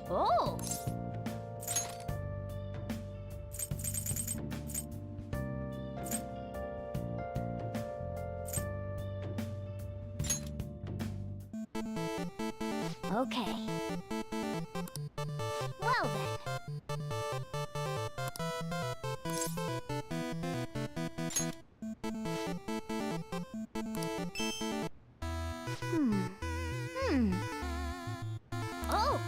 Oh! Okay. Well then. Oh!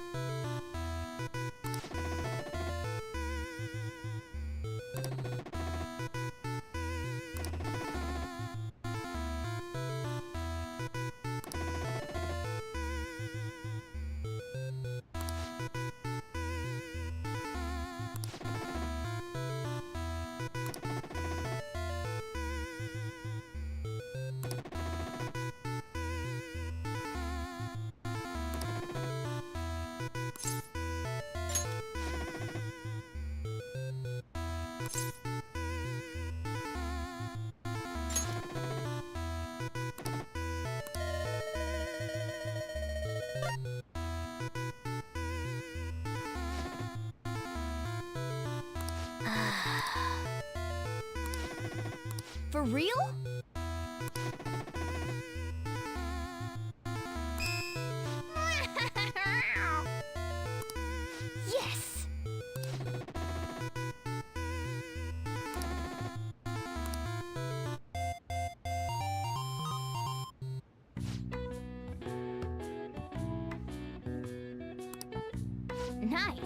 For real? Yes! Nice.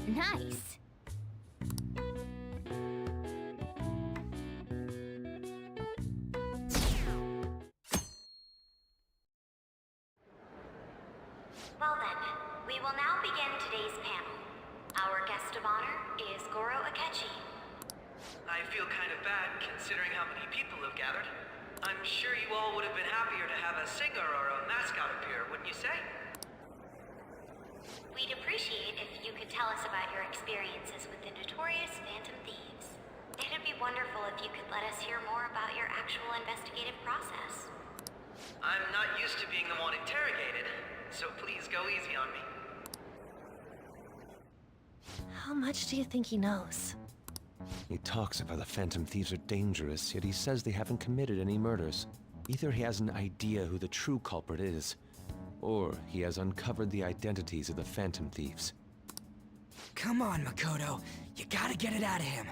Nice. Well then, we will now begin today's panel. Our guest of honor is Goro Akechi. I feel kind of bad considering how many people have gathered. I'm sure you all would have been happier to have a singer or a mascot appear, wouldn't you say? We'd appreciate if you could tell us about your experiences with the notorious Phantom Thieves. It'd be wonderful if you could let us hear more about your actual investigative process. I'm not used to being the one interrogated, so please go easy on me. How much do you think he knows? He talks about the Phantom Thieves are dangerous, yet he says they haven't committed any murders. Either he has an idea who the true culprit is, or he has uncovered the identities of the Phantom Thieves. Come on, Makoto. You gotta get it out of him.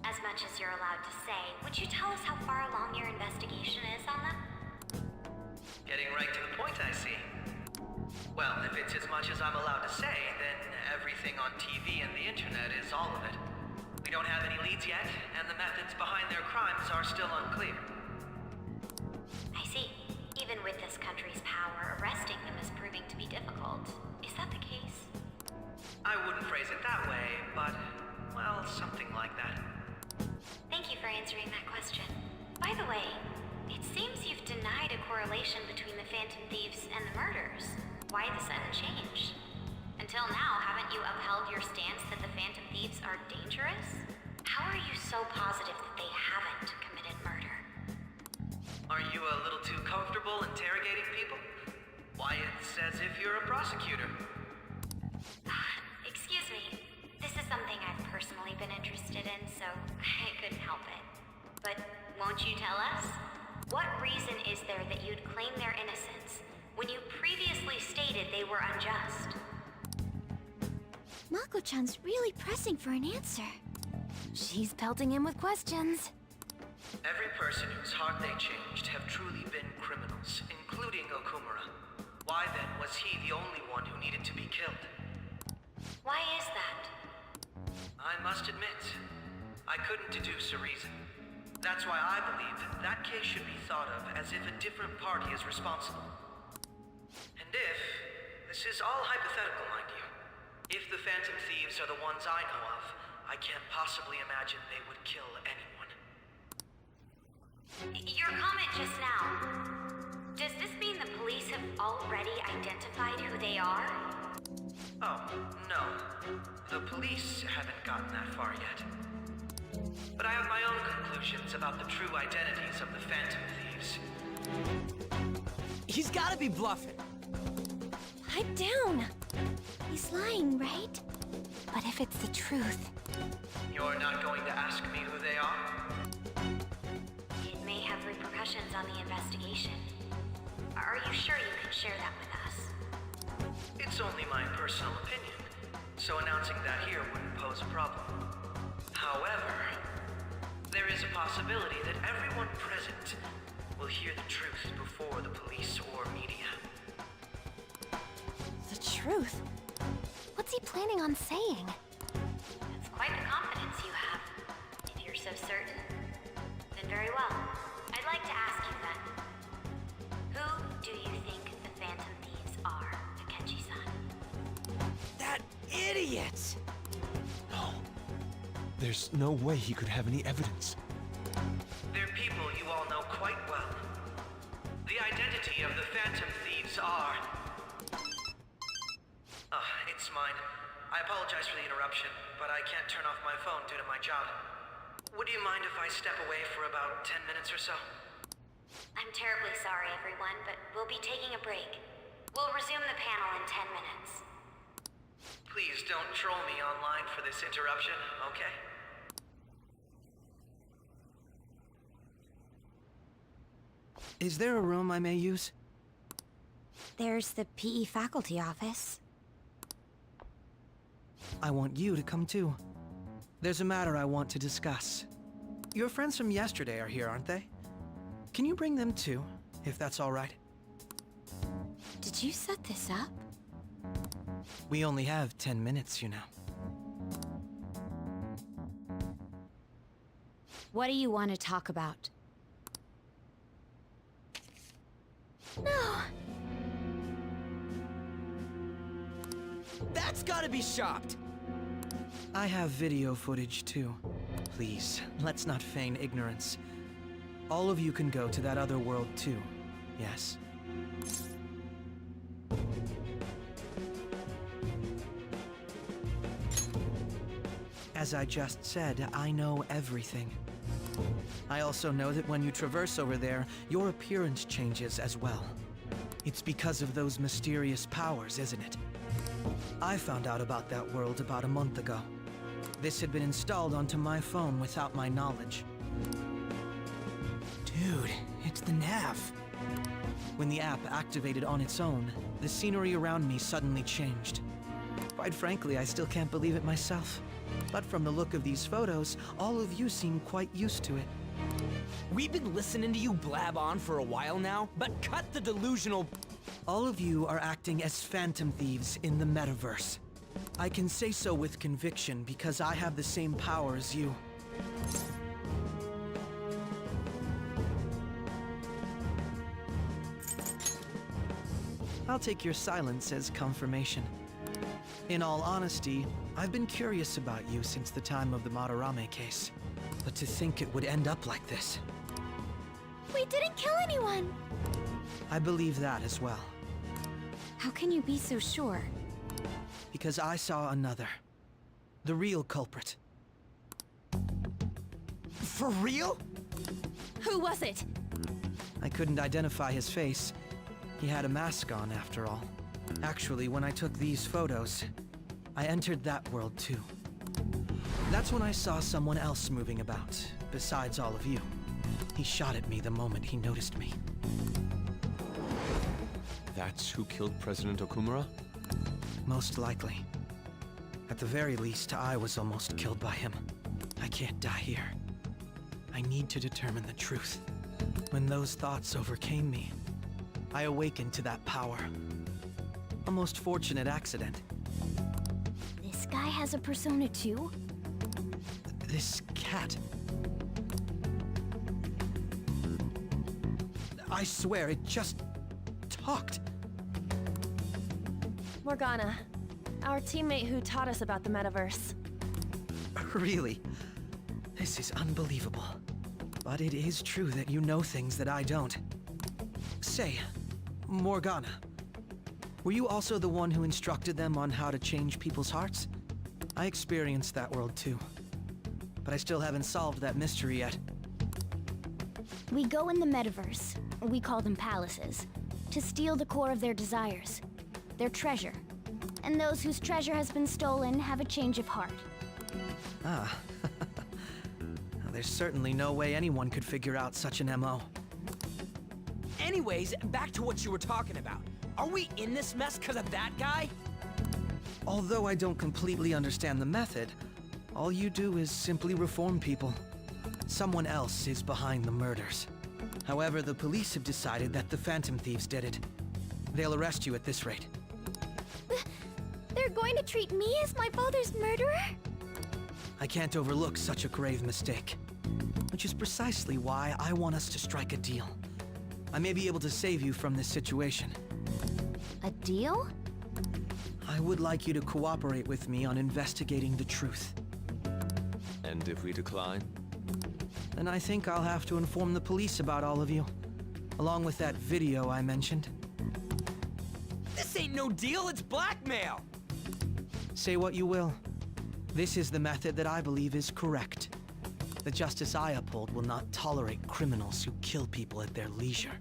As much as you're allowed to say, would you tell us how far along your investigation is on them? Getting right to the point, I see. Well, if it's as much as I'm allowed to say, then everything on TV and the internet is all of it. We don't have any leads yet, and the methods behind their crimes are still unclear. I see. Even with this country's power, arresting them is proving to be difficult. Is that the case? I wouldn't phrase it that way, but, well, something like that. Thank you for answering that question. By the way, it seems you've denied a correlation between the Phantom Thieves and the murders. Why the sudden change? Until now, haven't you upheld your stance that the Phantom Thieves are dangerous? How are you so positive that they haven't committed murder? Are you a little too comfortable interrogating people? Why, it's as if you're a prosecutor. Excuse me. This is something I've personally been interested in, so I couldn't help it. But won't you tell us? What reason is there that you'd claim their innocence when you previously stated they were unjust? Mako-chan's really pressing for an answer. She's pelting him with questions. Every person whose heart they changed have truly been criminals, including Okumura. Why then was he the only one who needed to be killed? Why is that? I must admit, I couldn't deduce a reason. That's why I believe that case should be thought of as if a different party is responsible. And if, this is all hypothetical, mind you, if the Phantom Thieves are the ones I know of, I can't possibly imagine they would kill anyone. Your comment just now, does this mean the police have already identified who they are? Oh, no. The police haven't gotten that far yet. But I have my own conclusions about the true identities of the Phantom Thieves. He's gotta be bluffing. Pipe down. He's lying, right? But if it's the truth, You're not going to ask me who they are? It may have repercussions on the investigation. Are you sure you can share that with us? It's only my personal opinion, so announcing that here wouldn't pose a problem. However, there is a possibility that everyone present will hear the truth before the police or media. the truth. What's he planning on saying? That's quite the confidence you have. If you're so certain, then very well. I'd like to ask you then. Who do you think the Phantom Thieves are, Akechi-san? That idiot! No. There's no way he could have any evidence. They're people you all know quite well. The identity of the Phantom Thieves are... it's mine. I apologize for the interruption, but I can't turn off my phone due to my job. Would you mind if I step away for about 10 minutes or so? I'm terribly sorry, everyone, but we'll be taking a break. We'll resume the panel in 10 minutes. Please don't troll me online for this interruption, okay? Is there a room I may use? There's the PE faculty office. I want you to come too. There's a matter I want to discuss. Your friends from yesterday are here, aren't they? Can you bring them too, if that's all right? Did you set this up? We only have 10 minutes, you know. What do you want to talk about? No. That's gotta be shopped! I have video footage too. Please, let's not feign ignorance. All of you can go to that other world too, yes? As I just said, I know everything. I also know that when you traverse over there, your appearance changes as well. It's because of those mysterious powers, isn't it? I found out about that world about a month ago. This had been installed onto my phone without my knowledge. Dude, it's the nav. When the app activated on its own, the scenery around me suddenly changed. Quite frankly, I still can't believe it myself. But from the look of these photos, all of you seem quite used to it. We've been listening to you blab on for a while now, but cut the delusional... All of you are acting as Phantom Thieves in the metaverse. I can say so with conviction because I have the same power as you. I'll take your silence as confirmation. In all honesty, I've been curious about you since the time of the Madarame case. But to think it would end up like this. We didn't kill anyone! I believe that as well. How can you be so sure? Because I saw another. The real culprit. For real? Who was it? I couldn't identify his face. He had a mask on, after all. Actually, when I took these photos, I entered that world too. That's when I saw someone else moving about, besides all of you. He shot at me the moment he noticed me. That's who killed President Okumura? Most likely. At the very least, I was almost killed by him. I can't die here. I need to determine the truth. When those thoughts overcame me, I awakened to that power. A most fortunate accident. This guy has a persona too? This cat. I swear, it just talked. Morgana, our teammate who taught us about the metaverse. Really? This is unbelievable. But it is true that you know things that I don't. Say, Morgana, were you also the one who instructed them on how to change people's hearts? I experienced that world too. but I still haven't solved that mystery yet. We go in the metaverse, we call them palaces, to steal the core of their desires, their treasure. And those whose treasure has been stolen have a change of heart. Ah. Now, there's certainly no way anyone could figure out such an MO. Anyways, back to what you were talking about. Are we in this mess because of that guy? Although I don't completely understand the method, all you do is simply reform people. Someone else is behind the murders. However, the police have decided that the Phantom Thieves did it. They'll arrest you at this rate. They're going to treat me as my father's murderer? I can't overlook such a grave mistake. Which is precisely why I want us to strike a deal. I may be able to save you from this situation. A deal? I would like you to cooperate with me on investigating the truth. And if we decline? Then I think I'll have to inform the police about all of you. Along with that video I mentioned. This ain't no deal, it's blackmail! Say what you will. This is the method that I believe is correct. The justice I uphold will not tolerate criminals who kill people at their leisure.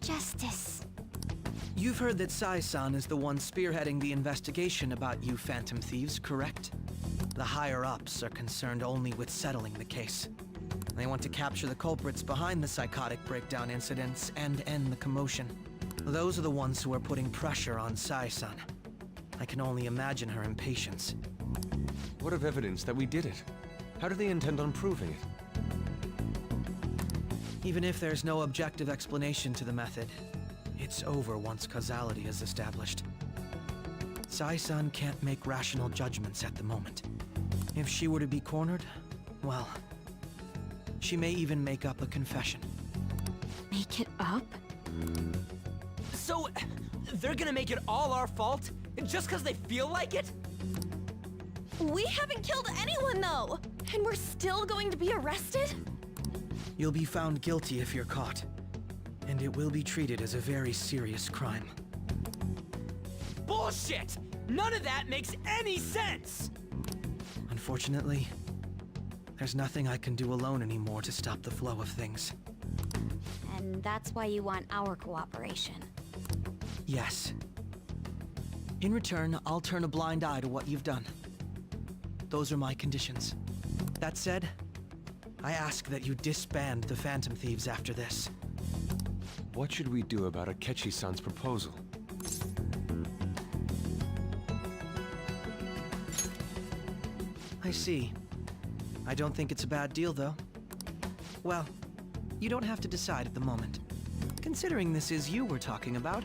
Justice. You've heard that Sai-san is the one spearheading the investigation about you Phantom Thieves, correct? The higher-ups are concerned only with settling the case. They want to capture the culprits behind the psychotic breakdown incidents and end the commotion. Those are the ones who are putting pressure on Sai-san. I can only imagine her impatience. What of evidence that we did it? How do they intend on proving it? Even if there's no objective explanation to the method, it's over once causality is established. Sai-san can't make rational judgments at the moment. If she were to be cornered, well, she may even make up a confession. Make it up? So, they're gonna make it all our fault? Just because they feel like it? We haven't killed anyone, though! And we're still going to be arrested? You'll be found guilty if you're caught, and it will be treated as a very serious crime. Bullshit! None of that makes any sense! Unfortunately, there's nothing I can do alone anymore to stop the flow of things. And that's why you want our cooperation. Yes. In return, I'll turn a blind eye to what you've done. Those are my conditions. That said, I ask that you disband the Phantom Thieves after this. What should we do about Akechi-san's proposal? I see. I don't think it's a bad deal, though. Well, you don't have to decide at the moment. Considering this is you we're talking about,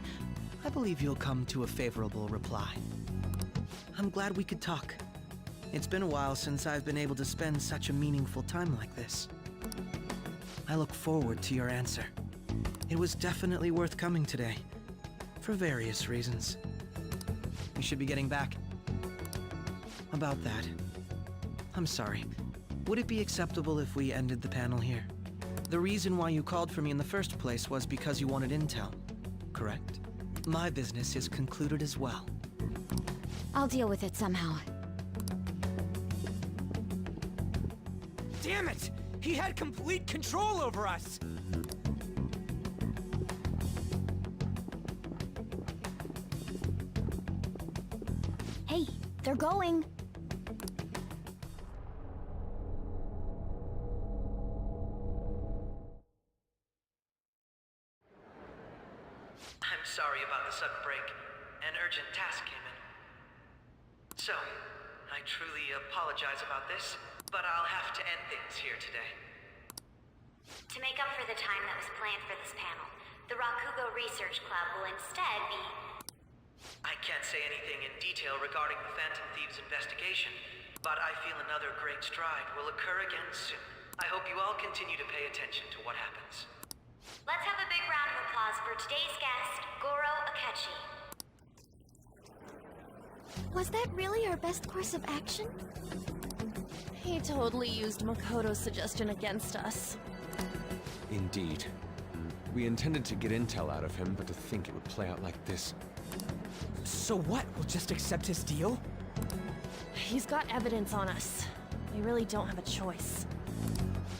I believe you'll come to a favorable reply. I'm glad we could talk. It's been a while since I've been able to spend such a meaningful time like this. I look forward to your answer. It was definitely worth coming today, for various reasons. We should be getting back. About that, I'm sorry. Would it be acceptable if we ended the panel here? The reason why you called for me in the first place was because you wanted intel, correct? My business is concluded as well. I'll deal with it somehow. Damn it! He had complete control over us! Hey, they're going! I'm sorry about the sudden break. An urgent task came in. So, I truly apologize about this, but I'll have to end things here today. To make up for the time that was planned for this panel, the Rakugo Research Club will instead be... I can't say anything in detail regarding the Phantom Thieves investigation, but I feel another great stride will occur again soon. I hope you all continue to pay attention to what happens. Let's have a big round of applause for today's guest, Goro Akechi. Was that really our best course of action? He totally used Makoto's suggestion against us. Indeed. We intended to get intel out of him, but to think it would play out like this. So what? We'll just accept his deal? He's got evidence on us. They really don't have a choice.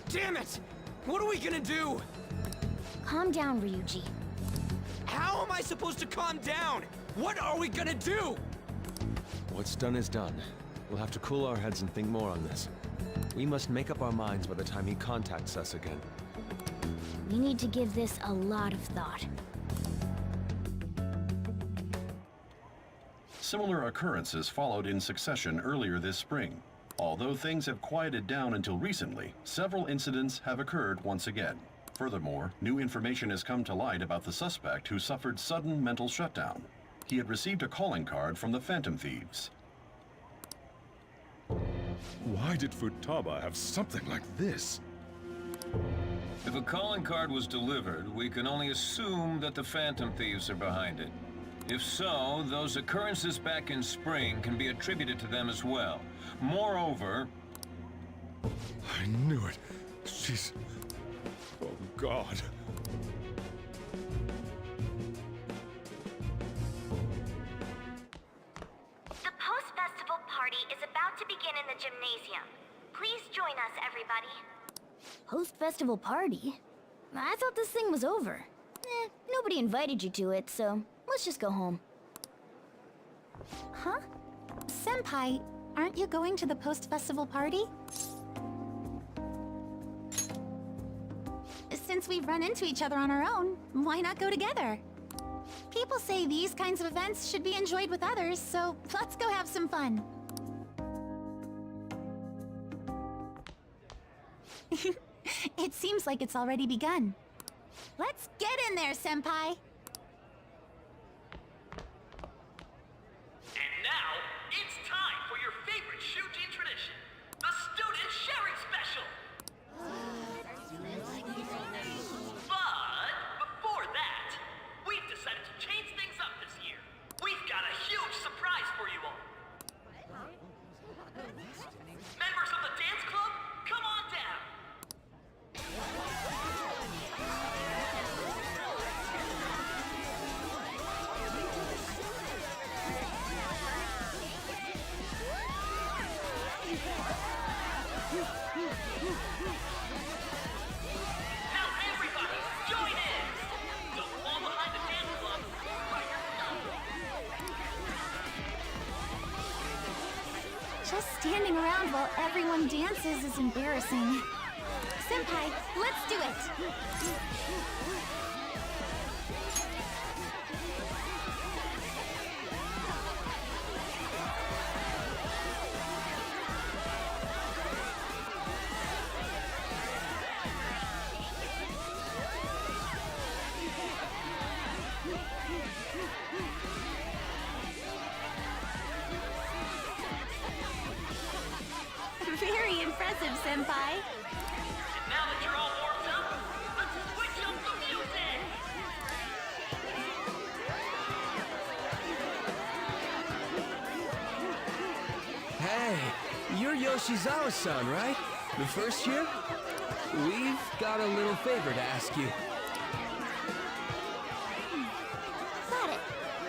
Damn it! What are we gonna do? Calm down, Ryuji. How am I supposed to calm down? What are we gonna do? What's done is done. We'll have to cool our heads and think more on this. We must make up our minds by the time he contacts us again. We need to give this a lot of thought. Similar occurrences followed in succession earlier this spring. Although things have quieted down until recently, several incidents have occurred once again. Furthermore, new information has come to light about the suspect who suffered sudden mental shutdown. He had received a calling card from the Phantom Thieves. Why did Futaba have something like this? If a calling card was delivered, we can only assume that the Phantom Thieves are behind it. If so, those occurrences back in spring can be attributed to them as well. Moreover... I knew it. She's... Oh, God. The post-festival party is about to begin in the gymnasium. Please join us, everybody. Post-festival party? I thought this thing was over. Nobody invited you to it, so let's just go home. Huh? Senpai, aren't you going to the post-festival party? Since we've run into each other on our own, why not go together? People say these kinds of events should be enjoyed with others, so let's go have some fun. It seems like it's already begun. Let's get in there, Senpai! And now, it's time for your favorite Shujin tradition, the Student Sharing Special! But before that, we've decided to change things up this year. We've got a huge surprise for you all. Members of the dance club, come on down. Now everybody, join in! Don't fall behind the dance club by yourself. Just standing around while everyone dances is embarrassing. Senpai, let's do it! Very impressive, Senpai. And now that you're all warmed up, let's switch up the music! Hey, you're Yoshizawa-san, right? The first year? We've got a little favor to ask you. Got it.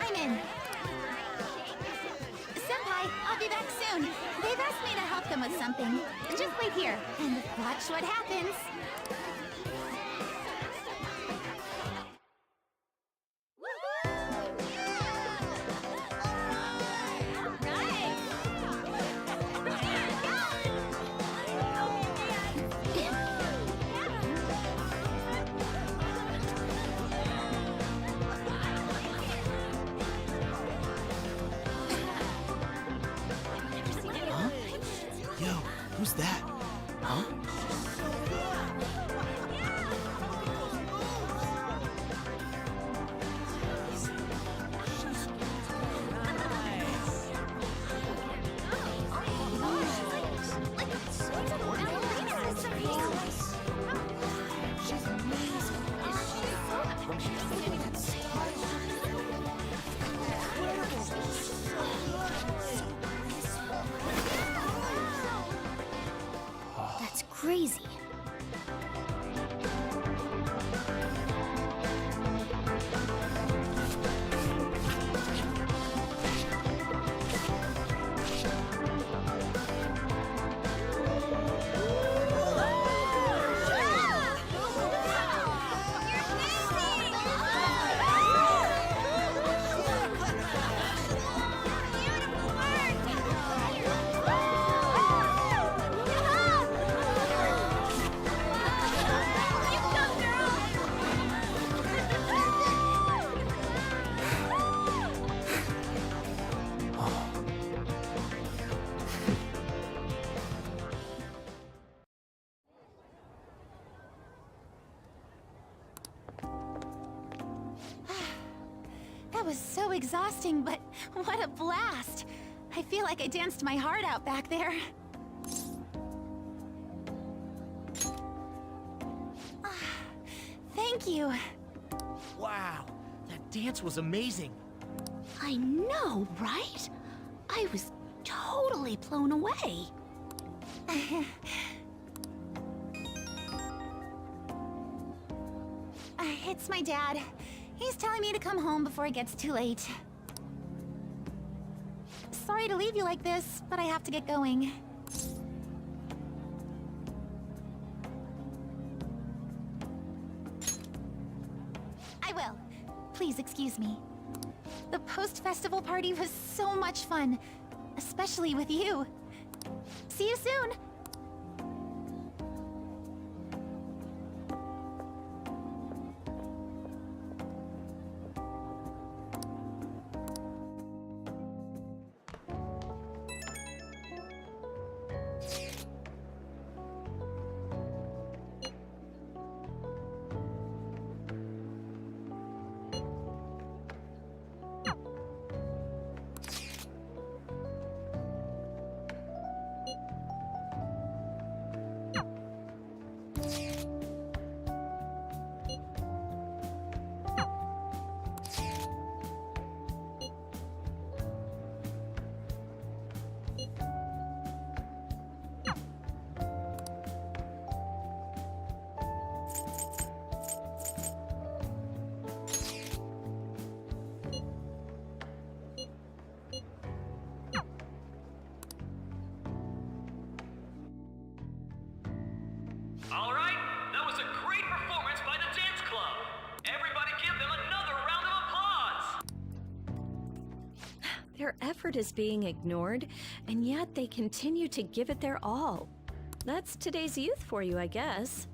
I'm in. Senpai, I'll be back soon. They've asked me to help them with something. Just wait here and watch what happens. Yo, who's that? Huh? That was so exhausting, but what a blast! I feel like I danced my heart out back there. Thank you. Wow, that dance was amazing. I know, right? I was totally blown away. It's my dad. He's telling me to come home before it gets too late. Sorry to leave you like this, but I have to get going. I will. Please excuse me. The post-festival party was so much fun, especially with you. See you soon! All right, that was a great performance by the dance club. Everybody give them another round of applause. Their effort is being ignored, and yet they continue to give it their all. That's today's youth for you, I guess.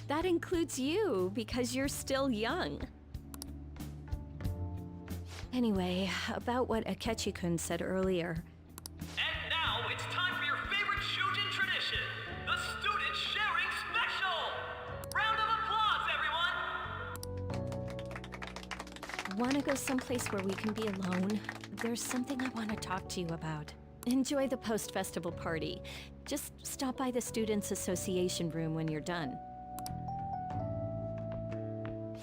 That includes you, because you're still young. Anyway, about what Akechi-kun said earlier. And now it's time for your favorite Shujin tradition, the Student Sharing Special! Round of applause, everyone! Want to go someplace where we can be alone? There's something I want to talk to you about. Enjoy the post-festival party. Just stop by the Students' Association room when you're done.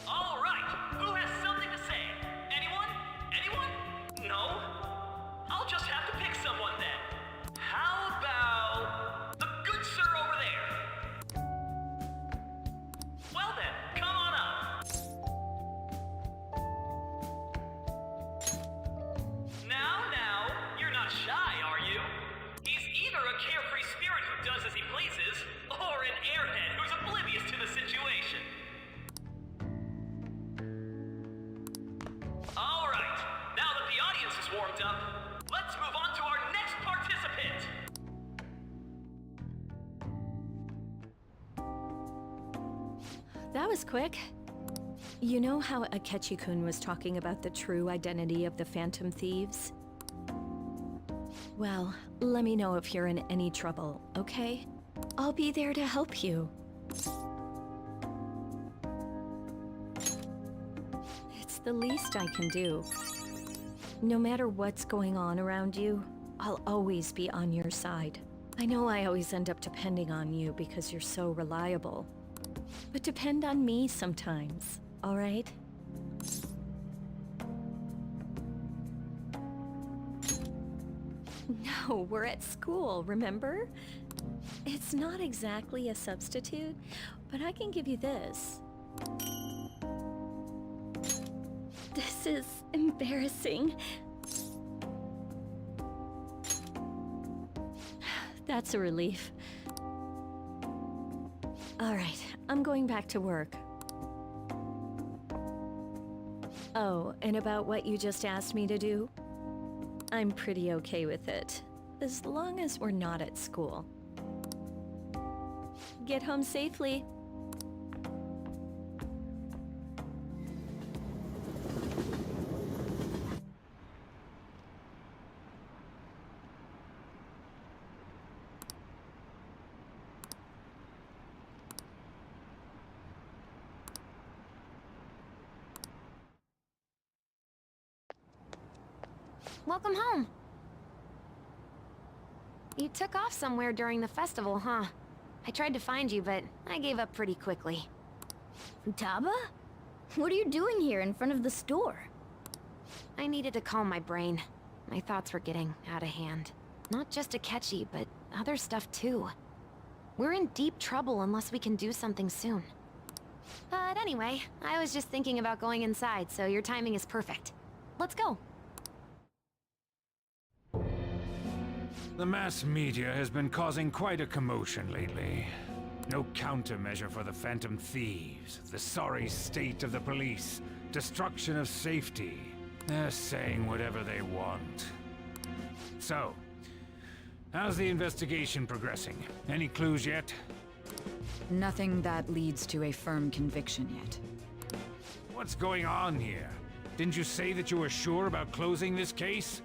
All right, who has something to say? Anyone? Anyone? No? I'll just have to pick someone then. How about the good sir over there? Well then, come on up. Now, you're not shy, are you? He's either a carefree spirit who does as he pleases, or an airhead who's oblivious to the situation. All right, now that the audience is warmed up, let's move on to our next participant. That was quick. You know how Akechi-kun was talking about the true identity of the Phantom Thieves? Well, let me know if you're in any trouble, okay? I'll be there to help you. It's the least I can do. No matter what's going on around you, I'll always be on your side. I know I always end up depending on you because you're so reliable. But depend on me sometimes, all right? No, we're at school, remember? It's not exactly a substitute, but I can give you this. This is embarrassing. That's a relief. All right, I'm going back to work. Oh, and about what you just asked me to do? I'm pretty okay with it, as long as we're not at school. Get home safely. welcome home. You took off somewhere during the festival, huh? I tried to find you, but I gave up pretty quickly. Futaba? What are you doing here in front of the store? I needed to calm my brain. My thoughts were getting out of hand. Not just Akechi, but other stuff too. We're in deep trouble unless we can do something soon. But anyway, I was just thinking about going inside, so your timing is perfect. Let's go. The mass media has been causing quite a commotion lately. No countermeasure for the Phantom Thieves, the sorry state of the police, destruction of safety. They're saying whatever they want. So, how's the investigation progressing? Any clues yet? Nothing that leads to a firm conviction yet. What's going on here? Didn't you say that you were sure about closing this case?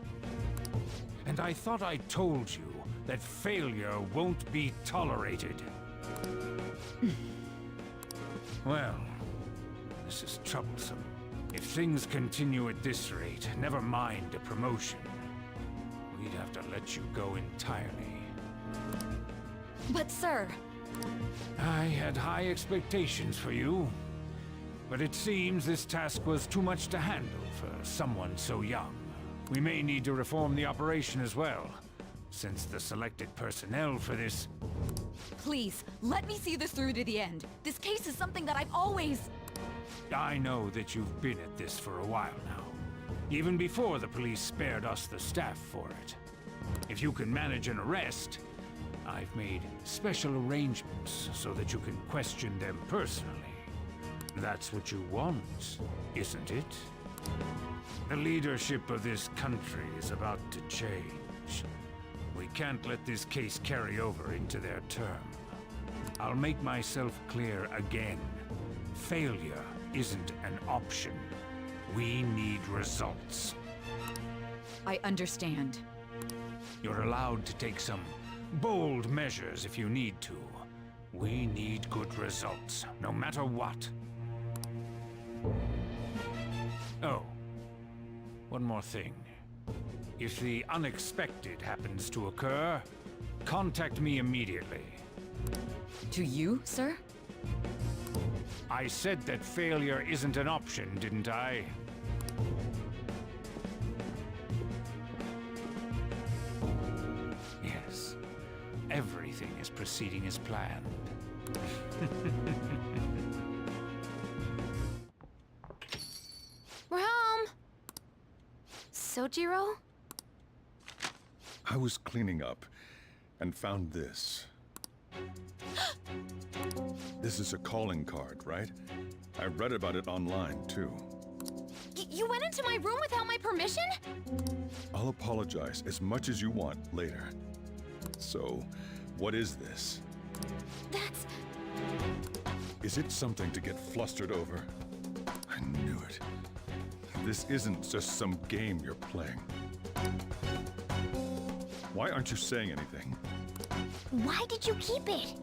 And I thought I told you that failure won't be tolerated. Well, this is troublesome. If things continue at this rate, never mind a promotion. We'd have to let you go entirely. But sir... I had high expectations for you. But it seems this task was too much to handle for someone so young. We may need to reform the operation as well, since the selected personnel for this... Please, let me see this through to the end. This case is something that I've always... I know that you've been at this for a while now. Even before the police spared us the staff for it. If you can manage an arrest, I've made special arrangements so that you can question them personally. That's what you want, isn't it? The leadership of this country is about to change. We can't let this case carry over into their term. I'll make myself clear again. Failure isn't an option. We need results. I understand. You're allowed to take some bold measures if you need to. We need good results, no matter what. Oh, one more thing. If the unexpected happens to occur, contact me immediately. To you, sir? I said that failure isn't an option, didn't I? Yes. Everything is proceeding as planned. We're home! Sojiro? I was cleaning up and found this. This is a calling card, right? I read about it online, too. You went into my room without my permission? I'll apologize as much as you want later. So, what is this? That's... Is it something to get flustered over? I knew it. This isn't just some game you're playing. Why aren't you saying anything? Why did you keep it?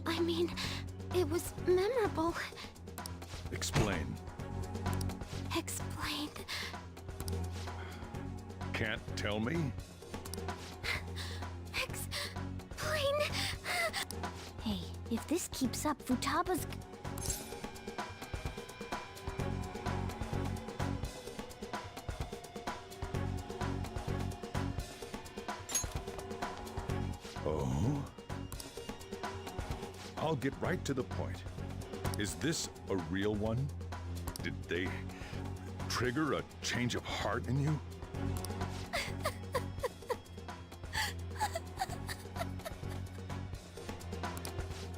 I mean, it was memorable. Explain. Explain. Can't tell me? Explain. Hey, if this keeps up, Futaba's... Oh? I'll get right to the point. Is this a real one? Did they trigger a change of heart in you?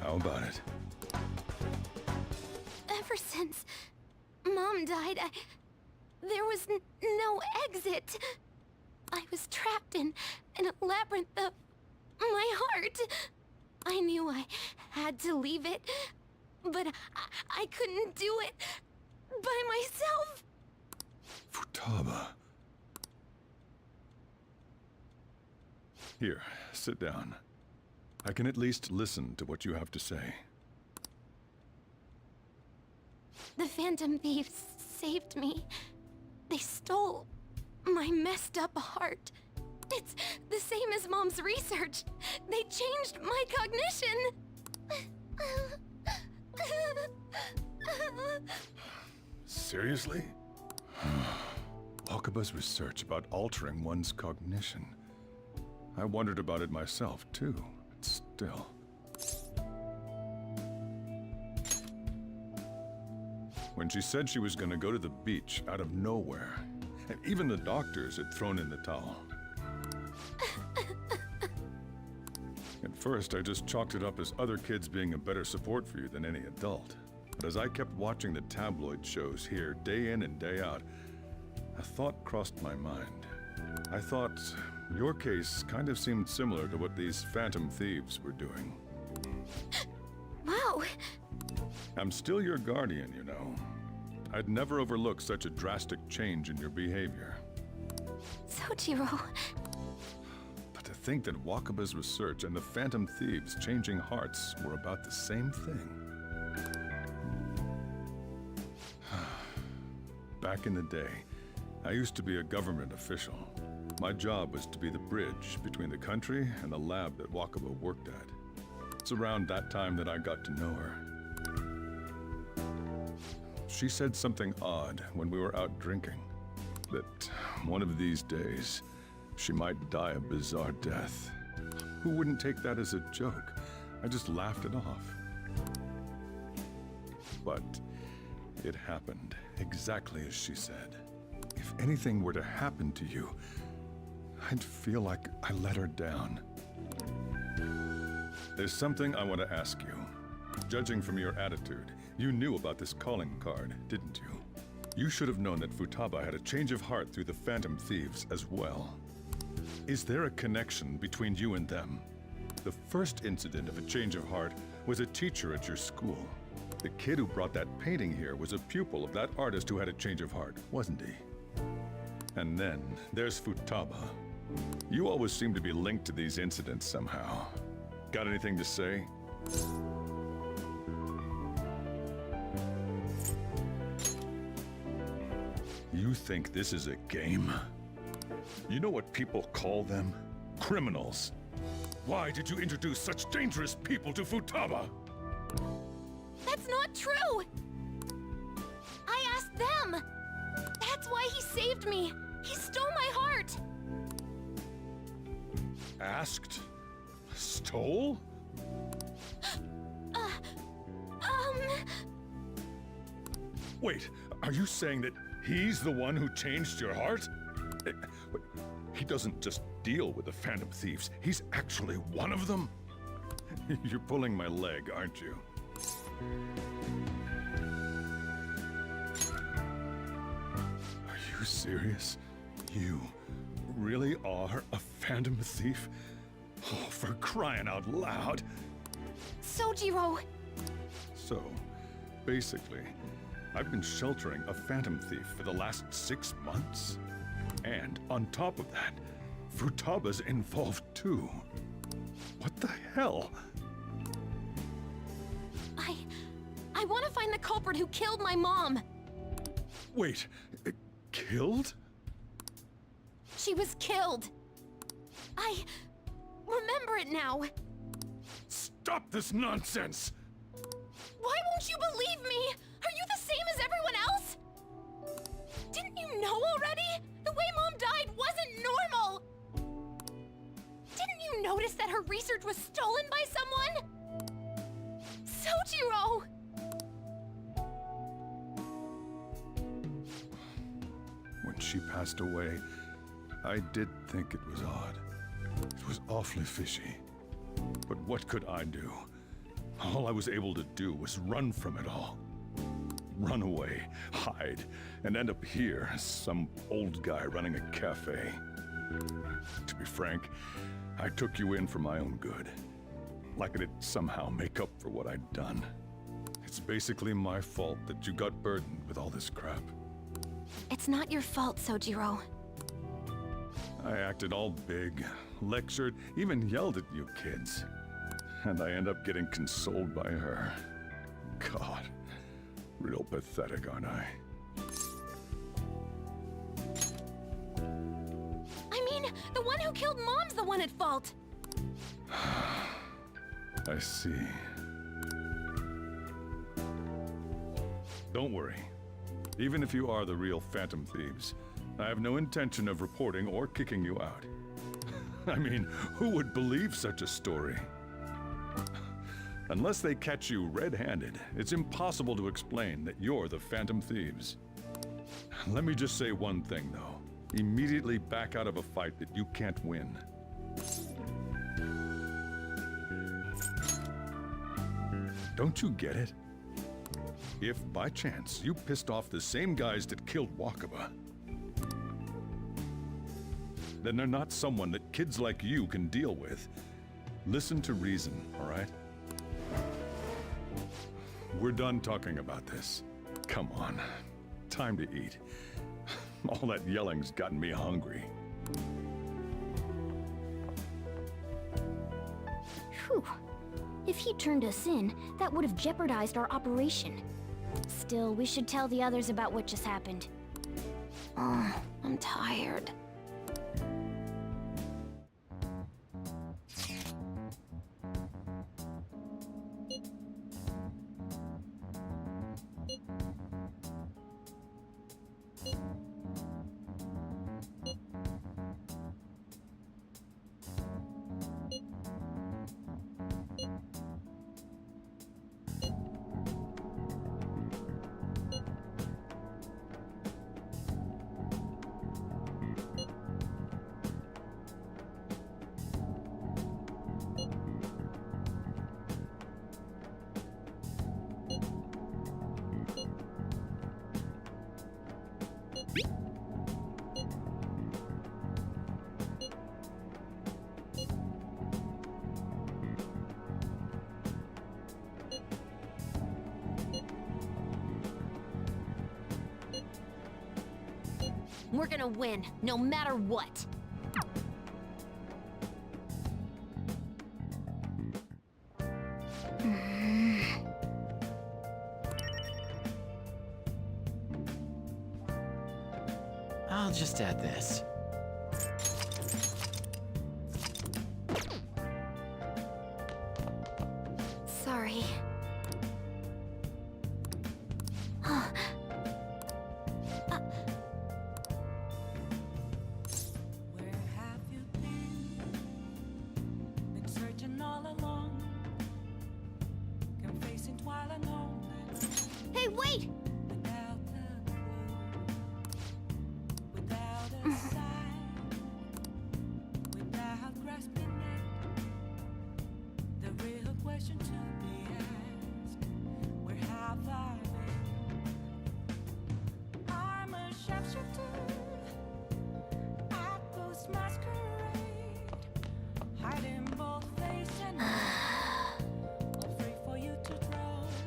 How about it? Ever since Mom died, there was no exit. I was trapped in a labyrinth of my heart. I knew I had to leave it, but I couldn't do it by myself. Futaba. Here, sit down. I can at least listen to what you have to say. The Phantom Thieves saved me. They stole my messed up heart. It's the same as Mom's research. They changed my cognition. Seriously? Wakaba's research about altering one's cognition. I wondered about it myself, too. But still. When she said she was going to go to the beach out of nowhere, and even the doctors had thrown in the towel. At first, I just chalked it up as other kids being a better support for you than any adult. But as I kept watching the tabloid shows here, day in and day out, a thought crossed my mind. I thought your case kind of seemed similar to what these phantom thieves were doing. Wow. I'm still your guardian, you know. I'd never overlook such a drastic change in your behavior. Sojiro. But to think that Wakaba's research and the phantom thieves changing hearts were about the same thing. Back in the day, I used to be a government official. My job was to be the bridge between the country and the lab that Wakaba worked at. It's around that time that I got to know her. She said something odd when we were out drinking. That one of these days, she might die a bizarre death. Who wouldn't take that as a joke? I just laughed it off. But it happened exactly as she said. If anything were to happen to you, I'd feel like I let her down. There's something I want to ask you. Judging from your attitude, you knew about this calling card, didn't you? You should have known that Futaba had a change of heart through the Phantom Thieves as well. Is there a connection between you and them? The first incident of a change of heart was a teacher at your school. The kid who brought that painting here was a pupil of that artist who had a change of heart, wasn't he? And then there's Futaba. You always seem to be linked to these incidents somehow. Got anything to say? You think this is a game? You know what people call them? Criminals. Why did you introduce such dangerous people to Futaba? That's not true! I asked them! That's why he saved me! He stole my heart! Asked? Stole? Wait, are you saying that he's the one who changed your heart? He doesn't just deal with the Phantom Thieves, he's actually one of them? You're pulling my leg, aren't you? Are you serious? You really are a Phantom Thief? Oh, for crying out loud! Sojiro! So, basically, I've been sheltering a Phantom Thief for the last 6 months. And on top of that, Futaba's involved too. What the hell? I want to find the culprit who killed my mom! Wait, killed? She was killed! I remember it now! Stop this nonsense! Why won't you believe me? Are you the same as everyone else? Didn't you know already? The way Mom died wasn't normal! Didn't you notice that her research was stolen by someone? Sojiro! When she passed away, I did think it was odd. It was awfully fishy. But what could I do? All I was able to do was run from it all. Run away, hide, and end up here as some old guy running a cafe. To be frank, I took you in for my own good. Like it'd somehow make up for what I'd done. It's basically my fault that you got burdened with all this crap. It's not your fault, Sojiro. I acted all big, lectured, even yelled at you kids. And I end up getting consoled by her. God, real pathetic, aren't I? who killed Mom's the one at fault. I see. Don't worry. Even if you are the real Phantom Thieves, I have no intention of reporting or kicking you out. I mean, who would believe such a story? Unless they catch you red-handed, it's impossible to explain that you're the Phantom Thieves. Let me just say one thing, though. Immediately back out of a fight that you can't win. Don't you get it? If, by chance, you pissed off the same guys that killed Wakaba, then they're not someone that kids like you can deal with. Listen to reason, all right? We're done talking about this. Come on. Time to eat. All that yelling's gotten me hungry. Whew. If he turned us in, that would have jeopardized our operation. Still, we should tell the others about what just happened. Oh, I'm tired. We're gonna win, no matter what. I'll just add this. Sorry. Hey, wait!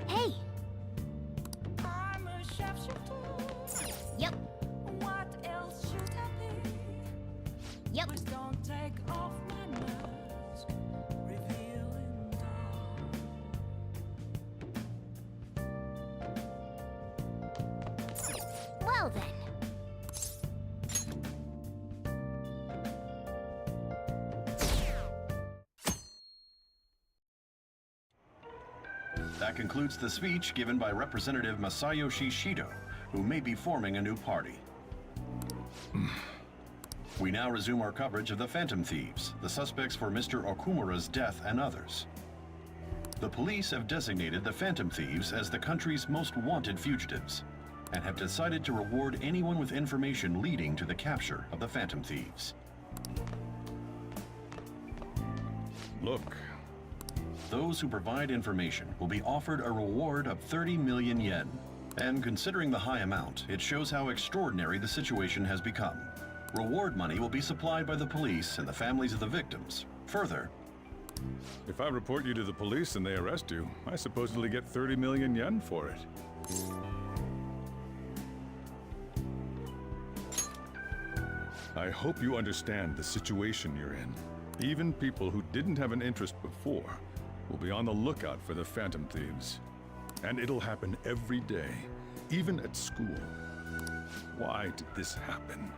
Hey! Yep. What else should I be? Yep. Please don't take off my mask, revealing dawn. Well then. That concludes the speech given by Representative Masayoshi Shido, who may be forming a new party. We now resume our coverage of the Phantom Thieves, the suspects for Mr. Okumura's death and others. The police have designated the Phantom Thieves as the country's most wanted fugitives, and have decided to reward anyone with information leading to the capture of the Phantom Thieves. Look. Those who provide information will be offered a reward of 30 million yen. And considering the high amount, it shows how extraordinary the situation has become. Reward money will be supplied by the police and the families of the victims. Further, if I report you to the police and they arrest you, I supposedly get 30 million yen for it. I hope you understand the situation you're in. Even people who didn't have an interest before will be on the lookout for the Phantom Thieves. And it'll happen every day, even at school. Why did this happen?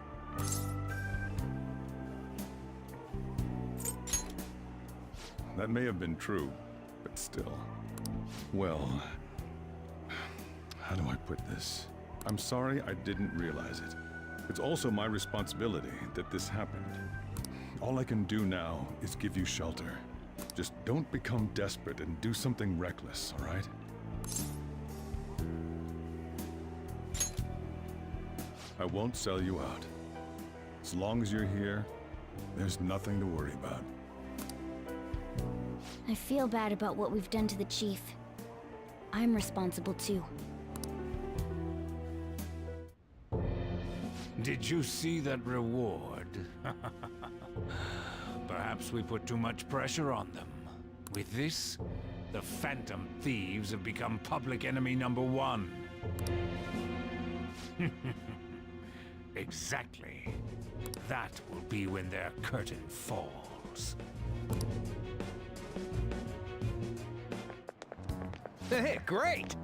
That may have been true, but still. Well, how do I put this? I'm sorry I didn't realize it. It's also my responsibility that this happened. All I can do now is give you shelter. Just don't become desperate and do something reckless, all right? I won't sell you out. As long as you're here, there's nothing to worry about. I feel bad about what we've done to the chief. I'm responsible too. Did you see that reward? Perhaps we put too much pressure on them. With this, the Phantom Thieves have become public enemy #1. Exactly. That will be when their curtain falls. Hey, great!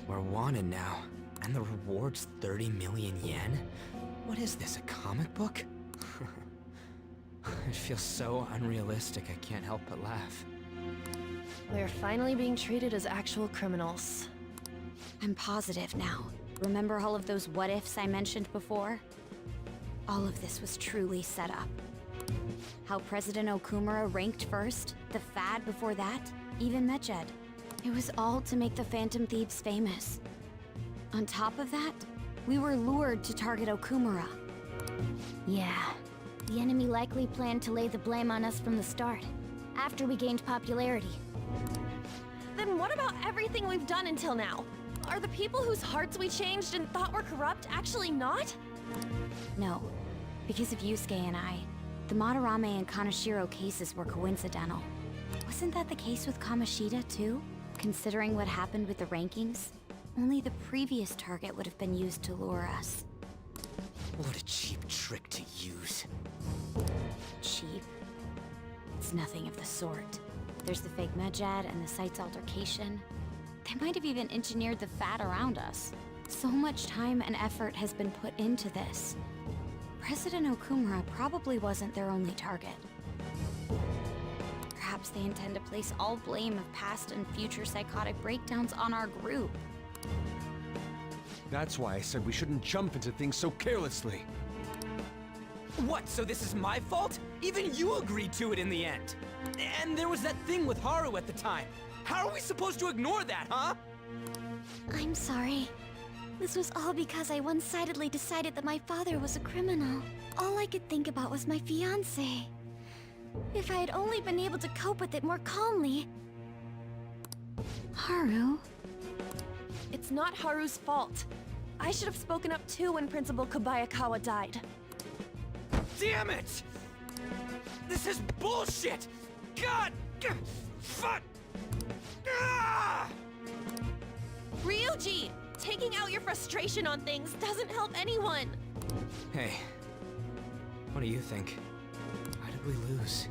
We're wanted now, and the reward's 30 million yen? What is this, a comic book? It feels so unrealistic I can't help but laugh. We're finally being treated as actual criminals. I'm positive now. Remember all of those what-ifs I mentioned before? All of this was truly set up. How President Okumura ranked first, the Fad before that, even Medjed. It was all to make the Phantom Thieves famous. On top of that, we were lured to target Okumura. Yeah. The enemy likely planned to lay the blame on us from the start, after we gained popularity. Then what about everything we've done until now? Are the people whose hearts we changed and thought were corrupt actually not? No, because of Yusuke and I, the Madarame and Kaneshiro cases were coincidental. Wasn't that the case with Kamoshida too? Considering what happened with the rankings, only the previous target would have been used to lure us. What a cheap trick to use. Cheap? It's nothing of the sort. There's the fake Medjed and the site's altercation. They might have even engineered the Fat around us. So much time and effort has been put into this. President Okumura probably wasn't their only target. Perhaps they intend to place all blame of past and future psychotic breakdowns on our group. That's why I said we shouldn't jump into things so carelessly. What, so this is my fault? Even you agreed to it in the end. And there was that thing with Haru at the time. How are we supposed to ignore that, huh? I'm sorry. This was all because I one-sidedly decided that my father was a criminal. All I could think about was my fiancé. If I had only been able to cope with it more calmly... Haru? It's not Haru's fault. I should have spoken up too when Principal Kobayakawa died. Damn it! This is bullshit! God! Fuck! Ah! Ryuji! Taking out your frustration on things doesn't help anyone! Hey, what do you think? Why did we lose?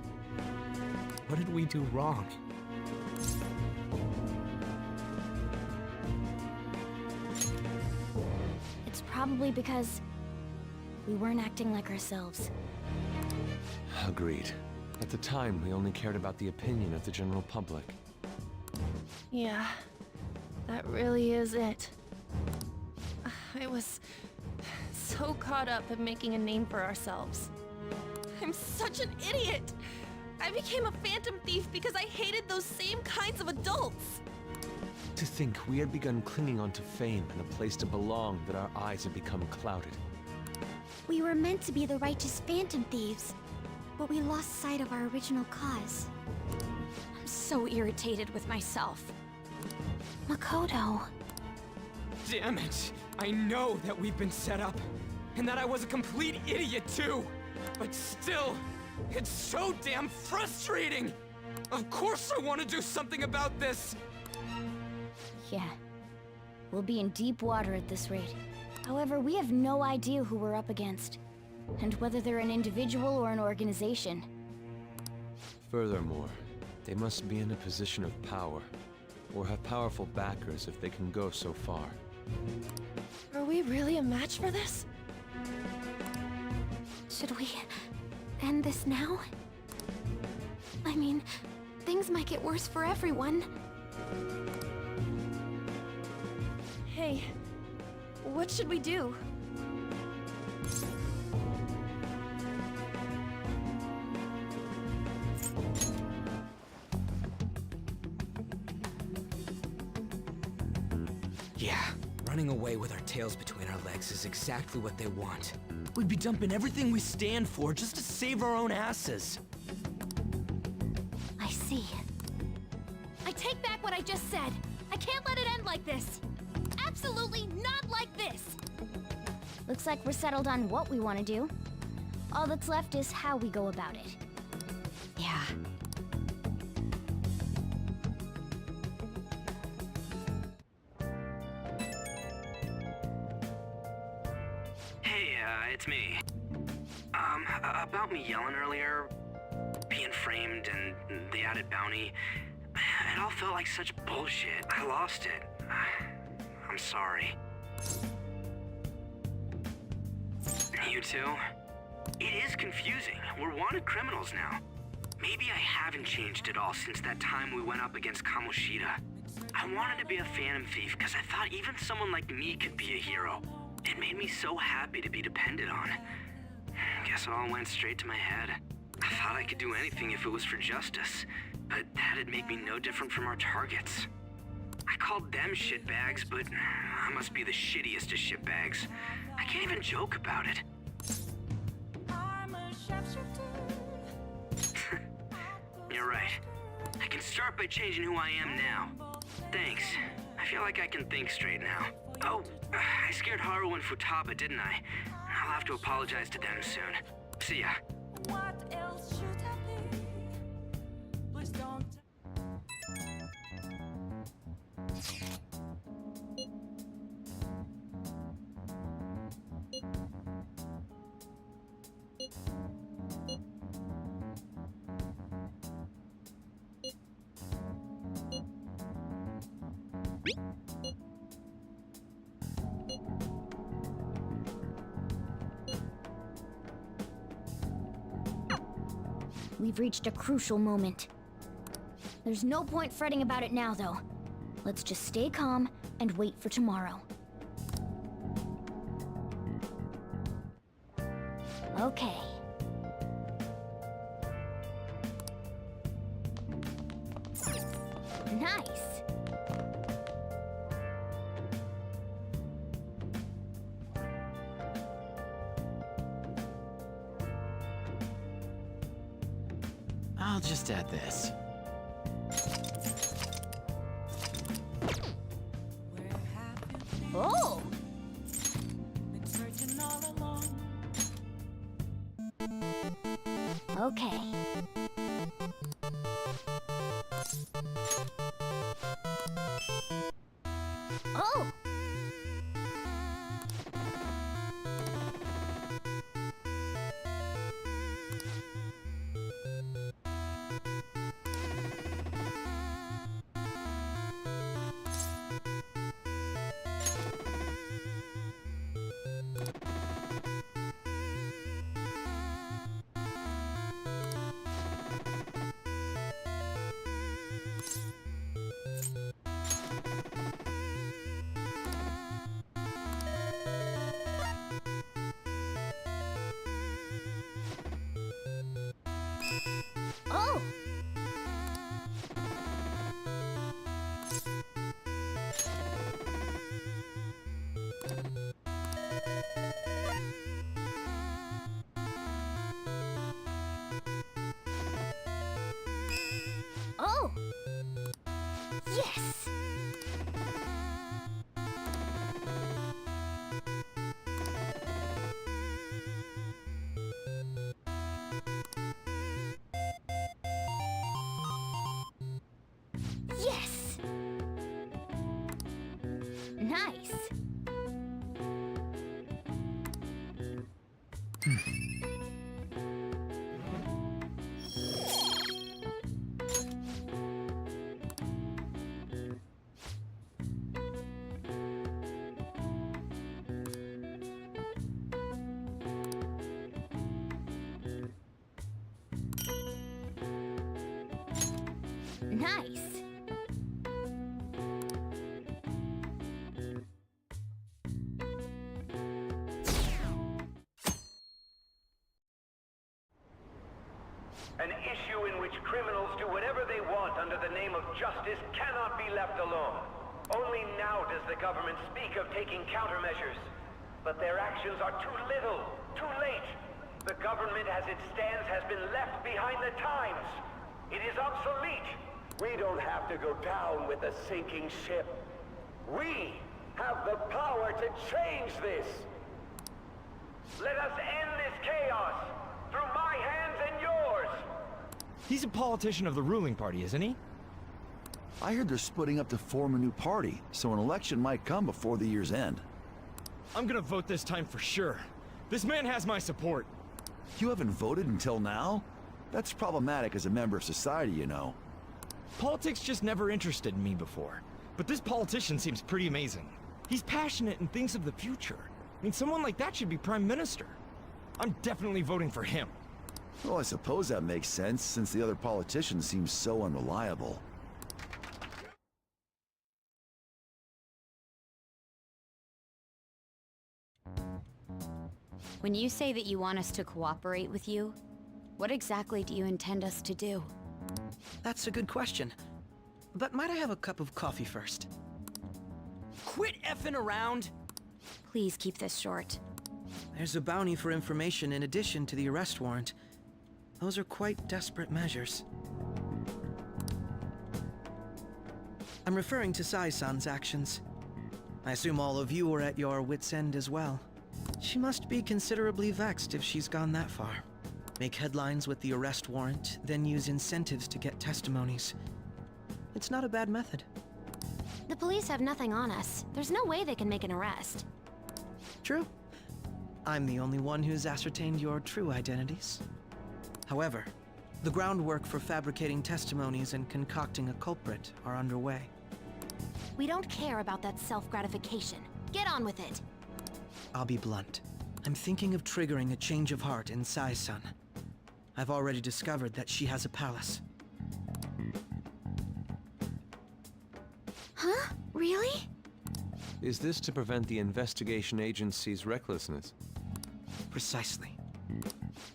What did we do wrong? It's probably because we weren't acting like ourselves. Agreed. At the time, we only cared about the opinion of the general public. Yeah, that really is it. I was so caught up in making a name for ourselves. I'm such an idiot! I became a phantom thief because I hated those same kinds of adults! To think we had begun clinging onto fame and a place to belong, that our eyes had become clouded. We were meant to be the righteous phantom thieves, but we lost sight of our original cause. I'm so irritated with myself. Makoto. Damn it! I know that we've been set up, and that I was a complete idiot too! But still, it's so damn frustrating! Of course I want to do something about this! Yeah. We'll be in deep water at this rate. However, we have no idea who we're up against, and whether they're an individual or an organization. Furthermore, they must be in a position of power, or have powerful backers if they can go so far. Are we really a match for this? Should we end this now? I mean, things might get worse for everyone. Hey, what should we do? Yeah, running away with our tails between our legs is exactly what they want. We'd be dumping everything we stand for just to save our own asses. I see. I take back what I just said. I can't let it end like this. Absolutely not like this. Looks like we're settled on what we want to do. All that's left is how we go about it. Yeah. Hey, it's me. About me yelling earlier, being framed and the added bounty, it all felt like such bullshit. I lost it. I'm sorry. You too? It is confusing. We're wanted criminals now. Maybe I haven't changed at all since that time we went up against Kamoshida. I wanted to be a phantom thief because I thought even someone like me could be a hero. It made me so happy to be depended on. Guess it all went straight to my head. I thought I could do anything if it was for justice, but that'd make me no different from our targets. I called them shitbags, but I must be the shittiest of shitbags. I can't even joke about it. You're right. I can start by changing who I am now. Thanks. I feel like I can think straight now. Oh, I scared Haru and Futaba, didn't I? I'll have to apologize to them soon. See ya. What else should I be? Please don't. We've reached a crucial moment. There's no point fretting about it now, though. Let's just stay calm and wait for tomorrow. Okay. Nice. I'll just add this. Oh! Been searching all along. Okay. Oh! Yes! Nice! Nice! An issue in which criminals do whatever they want under the name of justice cannot be left alone. Only now does the government speak of taking countermeasures. But their actions are too little, too late. The government as it stands has been left behind the times. It is obsolete. We don't have to go down with a sinking ship. We have the power to change this. Let us end this chaos through my hands and yours. He's a politician of the ruling party, isn't he? I heard they're splitting up to form a new party, so an election might come before the year's end. I'm gonna vote this time for sure. This man has my support. You haven't voted until now? That's problematic as a member of society, you know. Politics just never interested me before. But this politician seems pretty amazing. He's passionate and thinks of the future. I mean, someone like that should be prime minister. I'm definitely voting for him. Well, I suppose that makes sense, since the other politicians seem so unreliable. When you say that you want us to cooperate with you, what exactly do you intend us to do? That's a good question. But might I have a cup of coffee first? Quit effing around! Please keep this short. There's a bounty for information in addition to the arrest warrant. Those are quite desperate measures. I'm referring to Sai-san's actions. I assume all of you are at your wits' end as well. She must be considerably vexed if she's gone that far. Make headlines with the arrest warrant, then use incentives to get testimonies. It's not a bad method. The police have nothing on us. There's no way they can make an arrest. True. I'm the only one who's ascertained your true identities. However, the groundwork for fabricating testimonies and concocting a culprit are underway. We don't care about that self-gratification. Get on with it. I'll be blunt. I'm thinking of triggering a change of heart in Sai-san. I've already discovered that she has a palace. Huh? Really? Is this to prevent the investigation agency's recklessness? Precisely.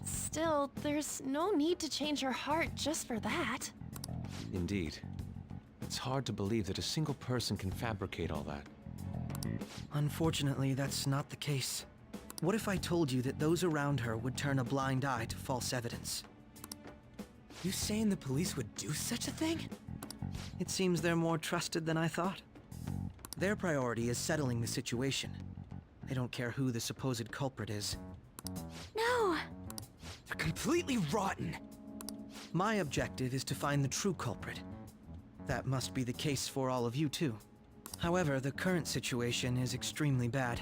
Still, there's no need to change her heart just for that. Indeed. It's hard to believe that a single person can fabricate all that. Unfortunately, that's not the case. What if I told you that those around her would turn a blind eye to false evidence? You saying the police would do such a thing? It seems they're more trusted than I thought. Their priority is settling the situation. They don't care who the supposed culprit is. No! They're completely rotten! My objective is to find the true culprit. That must be the case for all of you too. However, the current situation is extremely bad.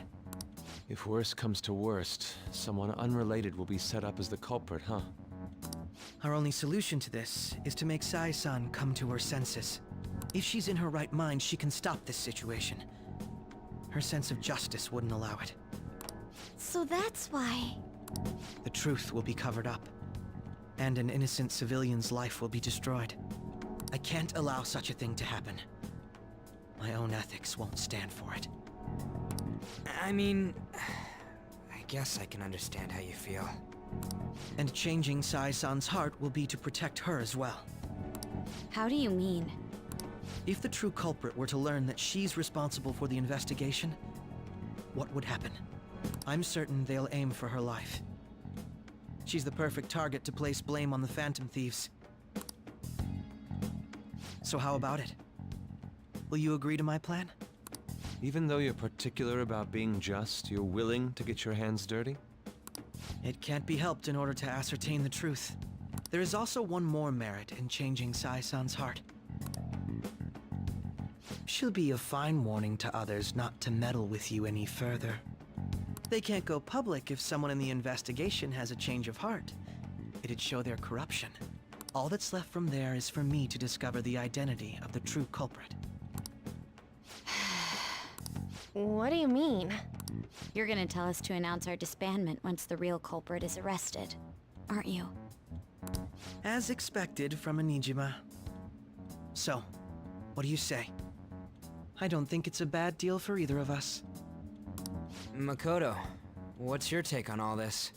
If worst comes to worst, someone unrelated will be set up as the culprit, huh? Our only solution to this is to make Sai-san come to her senses. If she's in her right mind, she can stop this situation. Her sense of justice wouldn't allow it. So that's why... The truth will be covered up, and an innocent civilian's life will be destroyed. I can't allow such a thing to happen. My own ethics won't stand for it. I mean... I guess I can understand how you feel. And changing Sai-san's heart will be to protect her as well. How do you mean? If the true culprit were to learn that she's responsible for the investigation, what would happen? I'm certain they'll aim for her life. She's the perfect target to place blame on the Phantom Thieves. So how about it? Will you agree to my plan? Even though you're particular about being just, you're willing to get your hands dirty? It can't be helped in order to ascertain the truth. There is also one more merit in changing Sai-san's heart. She'll be a fine warning to others not to meddle with you any further. They can't go public if someone in the investigation has a change of heart. It'd show their corruption. All that's left from there is for me to discover the identity of the true culprit. What do you mean? You're gonna tell us to announce our disbandment once the real culprit is arrested, aren't you? As expected from a Nijima. So, what do you say? I don't think it's a bad deal for either of us. Makoto, what's your take on all this?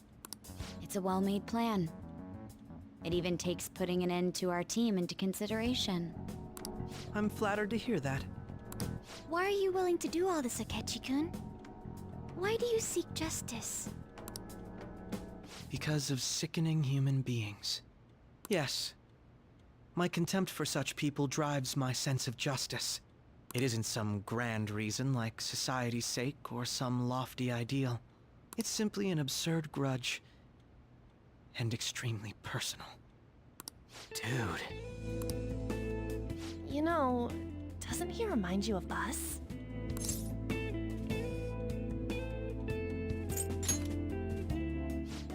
It's a well-made plan. It even takes putting an end to our team into consideration. I'm flattered to hear that. Why are you willing to do all this, Akechi-kun? Why do you seek justice? Because of sickening human beings. Yes. My contempt for such people drives my sense of justice. It isn't some grand reason like society's sake or some lofty ideal. It's simply an absurd grudge. And extremely personal. Dude. You know, doesn't he remind you of us?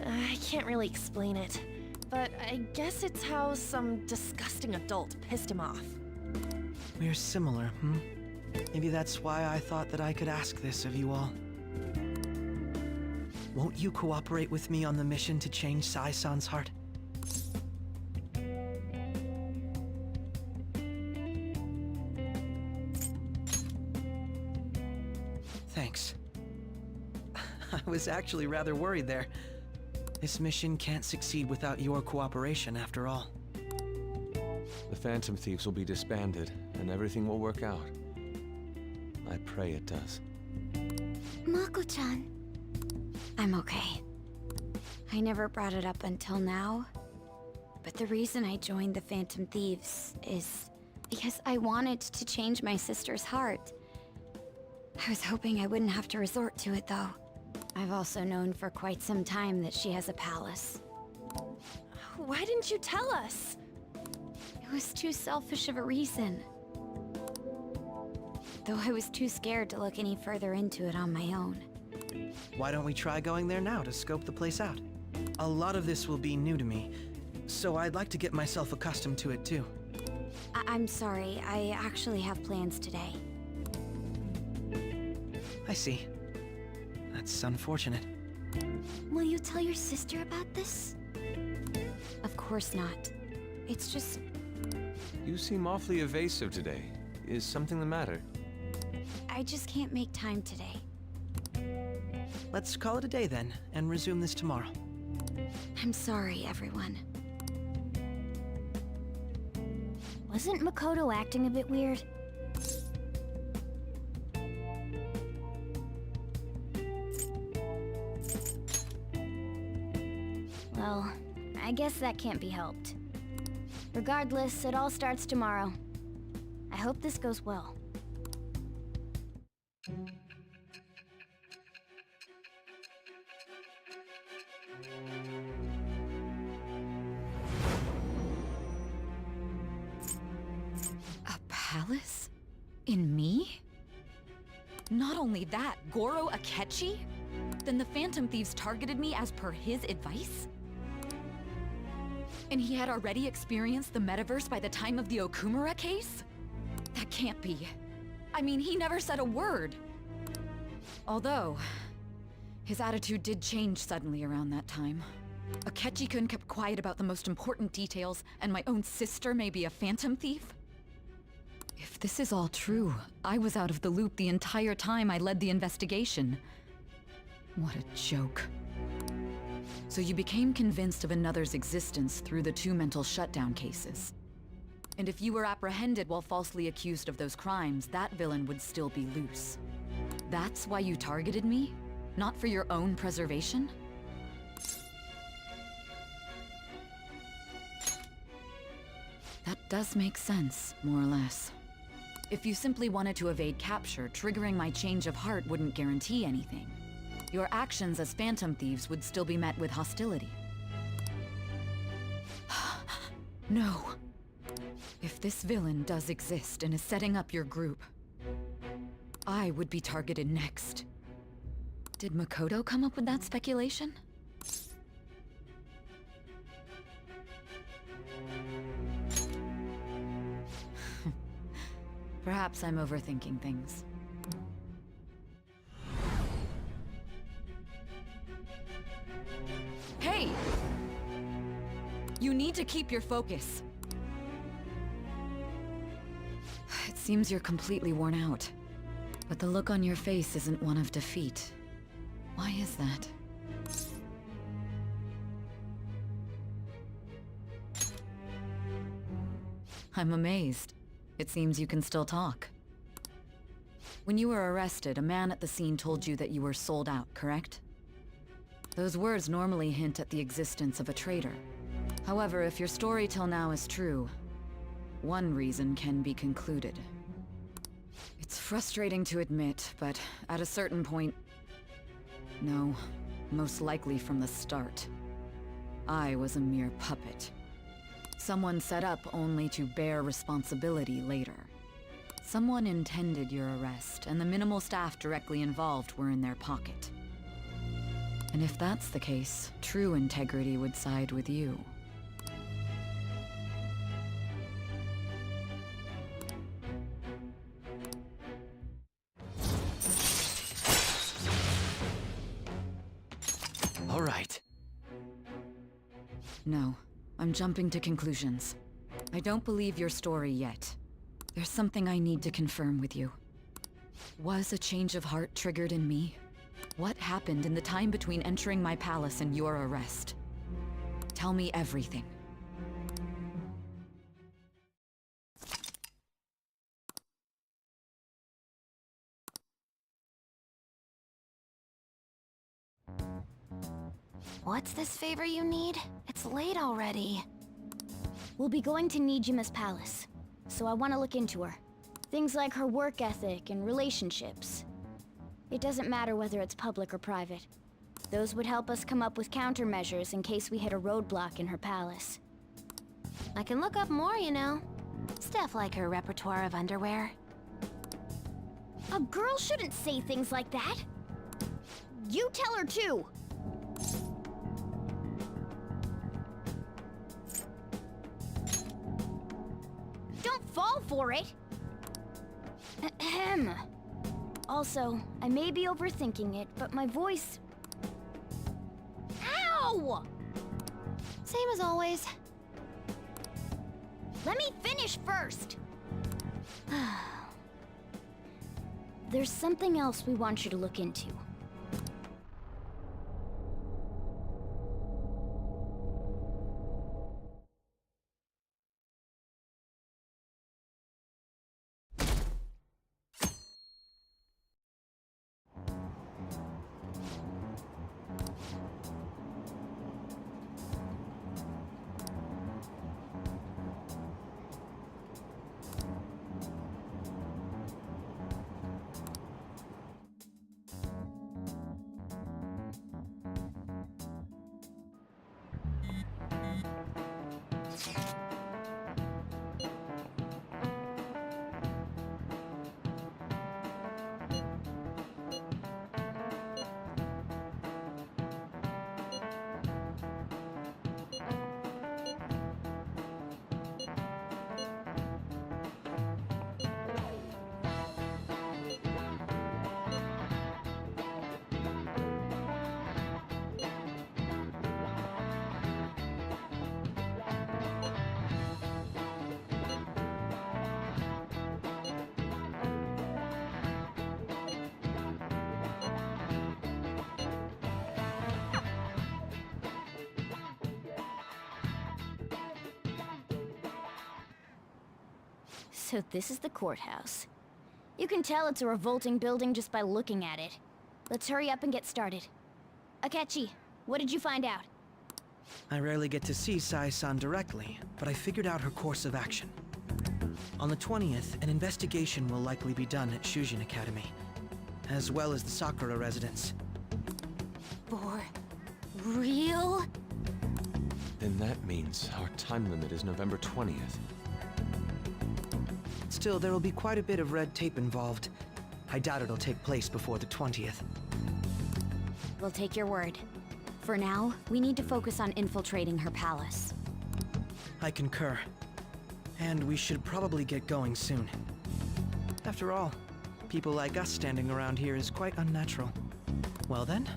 I can't really explain it, but I guess it's how some disgusting adult pissed him off. We're similar, Maybe that's why I thought that I could ask this of you all. Won't you cooperate with me on the mission to change Sai-san's heart? Thanks. I was actually rather worried there. This mission can't succeed without your cooperation, after all. The Phantom Thieves will be disbanded, and everything will work out. I pray it does. Mako-chan. I'm okay. I never brought it up until now, but the reason I joined the Phantom Thieves is because I wanted to change my sister's heart. I was hoping I wouldn't have to resort to it, though. I've also known for quite some time that she has a palace. Why didn't you tell us? It was too selfish of a reason. Though I was too scared to look any further into it on my own. Why don't we try going there now to scope the place out? A lot of this will be new to me, so I'd like to get myself accustomed to it too. I'm sorry, I actually have plans today. I see. That's unfortunate. Will you tell your sister about this? Of course not. It's just... You seem awfully evasive today. Is something the matter? I just can't make time today. Let's call it a day then, and resume this tomorrow. I'm sorry, everyone. Wasn't Makoto acting a bit weird? Well, I guess that can't be helped. Regardless, it all starts tomorrow. I hope this goes well. A palace? In me? Not only that, Goro Akechi? Then the Phantom Thieves targeted me as per his advice? And he had already experienced the metaverse by the time of the Okumura case? That can't be. I mean, he never said a word. Although, his attitude did change suddenly around that time. Akechi-kun kept quiet about the most important details, and my own sister may be a Phantom Thief? If this is all true, I was out of the loop the entire time I led the investigation. What a joke. So you became convinced of another's existence through the 2 mental shutdown cases. And if you were apprehended while falsely accused of those crimes, that villain would still be loose. That's why you targeted me? Not for your own preservation? That does make sense, more or less. If you simply wanted to evade capture, triggering my change of heart wouldn't guarantee anything. Your actions as Phantom Thieves would still be met with hostility. No. If this villain does exist and is setting up your group, I would be targeted next. Did Makoto come up with that speculation? Perhaps I'm overthinking things. Hey! You need to keep your focus. It seems you're completely worn out. But the look on your face isn't one of defeat. Why is that? I'm amazed. It seems you can still talk. When you were arrested, a man at the scene told you that you were sold out, correct? Those words normally hint at the existence of a traitor. However, if your story till now is true, one reason can be concluded. It's frustrating to admit, but at a certain point... No, most likely from the start. I was a mere puppet. Someone set up only to bear responsibility later. Someone intended your arrest, and the minimal staff directly involved were in their pocket. And if that's the case, true integrity would side with you. All right. No, I'm jumping to conclusions. I don't believe your story yet. There's something I need to confirm with you. Was a change of heart triggered in me? What happened in the time between entering my palace and your arrest? Tell me everything. What's this favor you need? It's late already. We'll be going to Nijima's palace, so I want to look into her. Things like her work ethic and relationships. It doesn't matter whether it's public or private. Those would help us come up with countermeasures in case we hit a roadblock in her palace. I can look up more, you know. Stuff like her repertoire of underwear. A girl shouldn't say things like that. You tell her too. Don't fall for it. Ahem. Also, I may be overthinking it, but my voice... Ow! Same as always. Let me finish first! There's something else we want you to look into. So this is the courthouse. You can tell it's a revolting building just by looking at it. Let's hurry up and get started. Akechi, what did you find out? I rarely get to see Sai-san directly, but I figured out her course of action. On the 20th, an investigation will likely be done at Shujin Academy, as well as the Sakura residence. For real? Then that means our time limit is November 20th. Still, there will be quite a bit of red tape involved. I doubt it'll take place before the 20th. We'll take your word. For now, we need to focus on infiltrating her palace. I concur. And we should probably get going soon. After all, people like us standing around here is quite unnatural. Well then?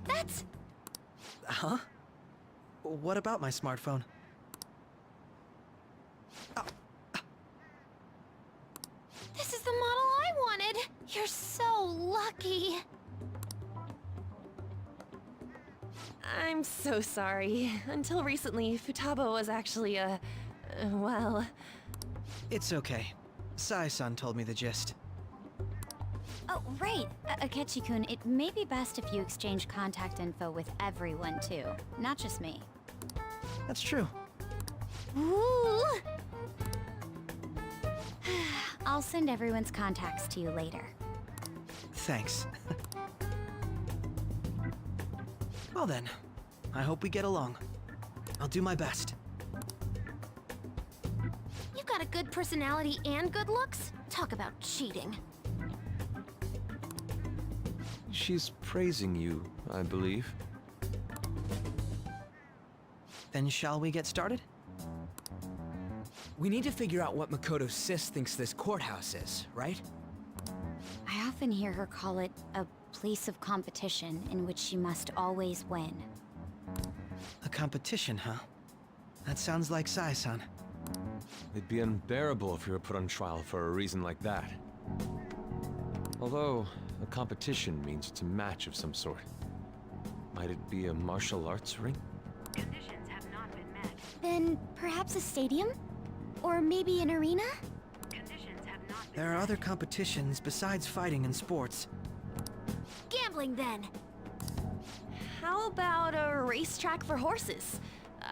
That's... Huh? What about my smartphone? This is the model I wanted! You're so lucky! I'm so sorry. Until recently, Futaba was actually well... It's okay. Sai-san told me the gist. Oh, right. Akechi-kun, it may be best if you exchange contact info with everyone, too. Not just me. That's true. Ooh! I'll send everyone's contacts to you later. Thanks. Well then, I hope we get along. I'll do my best. You've got a good personality and good looks? Talk about cheating. She's praising you, I believe. Then shall we get started? We need to figure out what Makoto's sis thinks this courthouse is, right? I often hear her call it a place of competition in which she must always win. A competition, huh? That sounds like Sai-san. It'd be unbearable if you were put on trial for a reason like that. Although, a competition means it's a match of some sort. Might it be a martial arts ring? Conditions have not been met. Then perhaps a stadium? Or maybe an arena? Conditions have not been There are other competitions besides fighting and sports. Gambling, then! How about a racetrack for horses?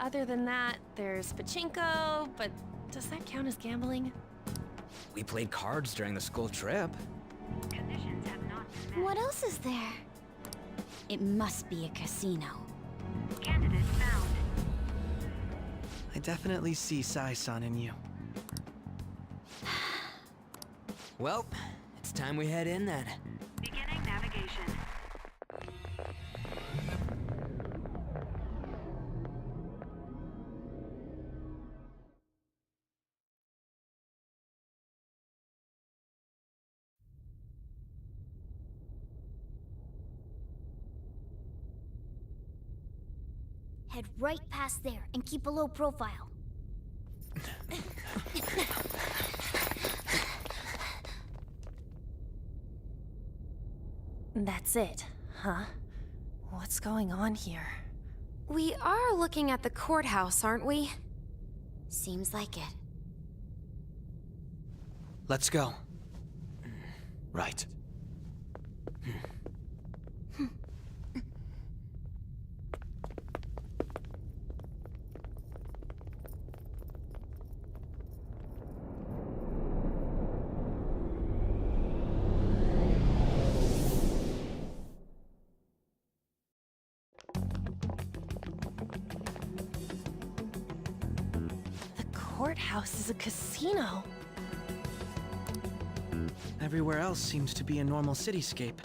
Other than that, there's pachinko, but does that count as gambling? We played cards during the school trip. Conditions have not been met. What else is there? It must be a casino. Candidate found. I definitely see Sai-san in you. Well, it's time we head in then. Beginning navigation. Head right past there and keep a low profile. That's it, huh? What's going on here? We are looking at the courthouse, aren't we? Seems like it. Let's go. Right. Courthouse is a casino. Everywhere else seems to be a normal cityscape.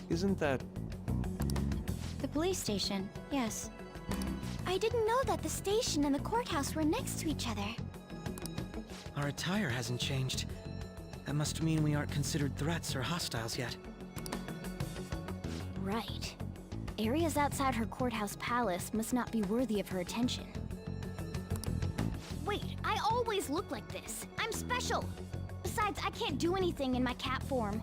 Isn't that... The police station, yes. I didn't know that the station and the courthouse were next to each other. Our attire hasn't changed. That must mean we aren't considered threats or hostiles yet. Right. Areas outside her courthouse palace must not be worthy of her attention. Wait, I always look like this. I'm special. Besides, I can't do anything in my cat form.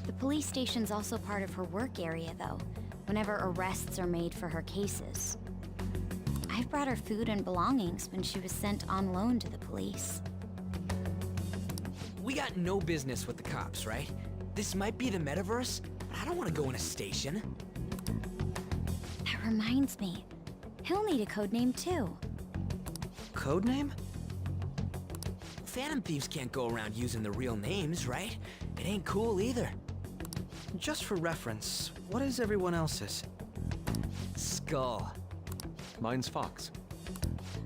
The police station's also part of her work area, though, whenever arrests are made for her cases. I've brought her food and belongings when she was sent on loan to the police. We got no business with the cops, right? This might be the metaverse, but I don't want to go in a station. That reminds me. He'll need a codename, too. Codename? Phantom thieves can't go around using the real names, right? It ain't cool either. Just for reference, what is everyone else's? Skull. Mine's Fox.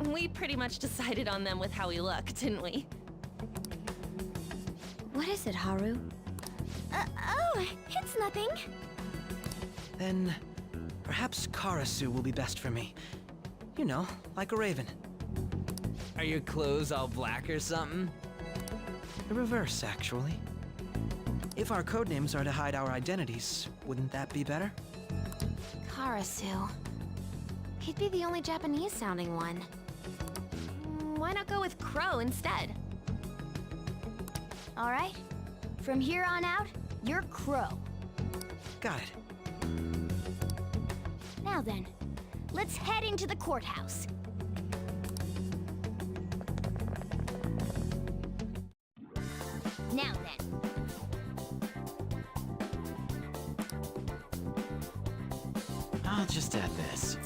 We pretty much decided on them with how we look, didn't we? What is it, Haru? Oh, it's nothing. Then perhaps Karasu will be best for me. You know, like a raven. Are your clothes all black or something? The reverse, actually. If our codenames are to hide our identities, wouldn't that be better? Karasu. He'd be the only Japanese-sounding one. Why not go with Crow instead? All right? From here on out, you're Crow. Got it. Now then, let's head into the courthouse. Now then. I'll just add this.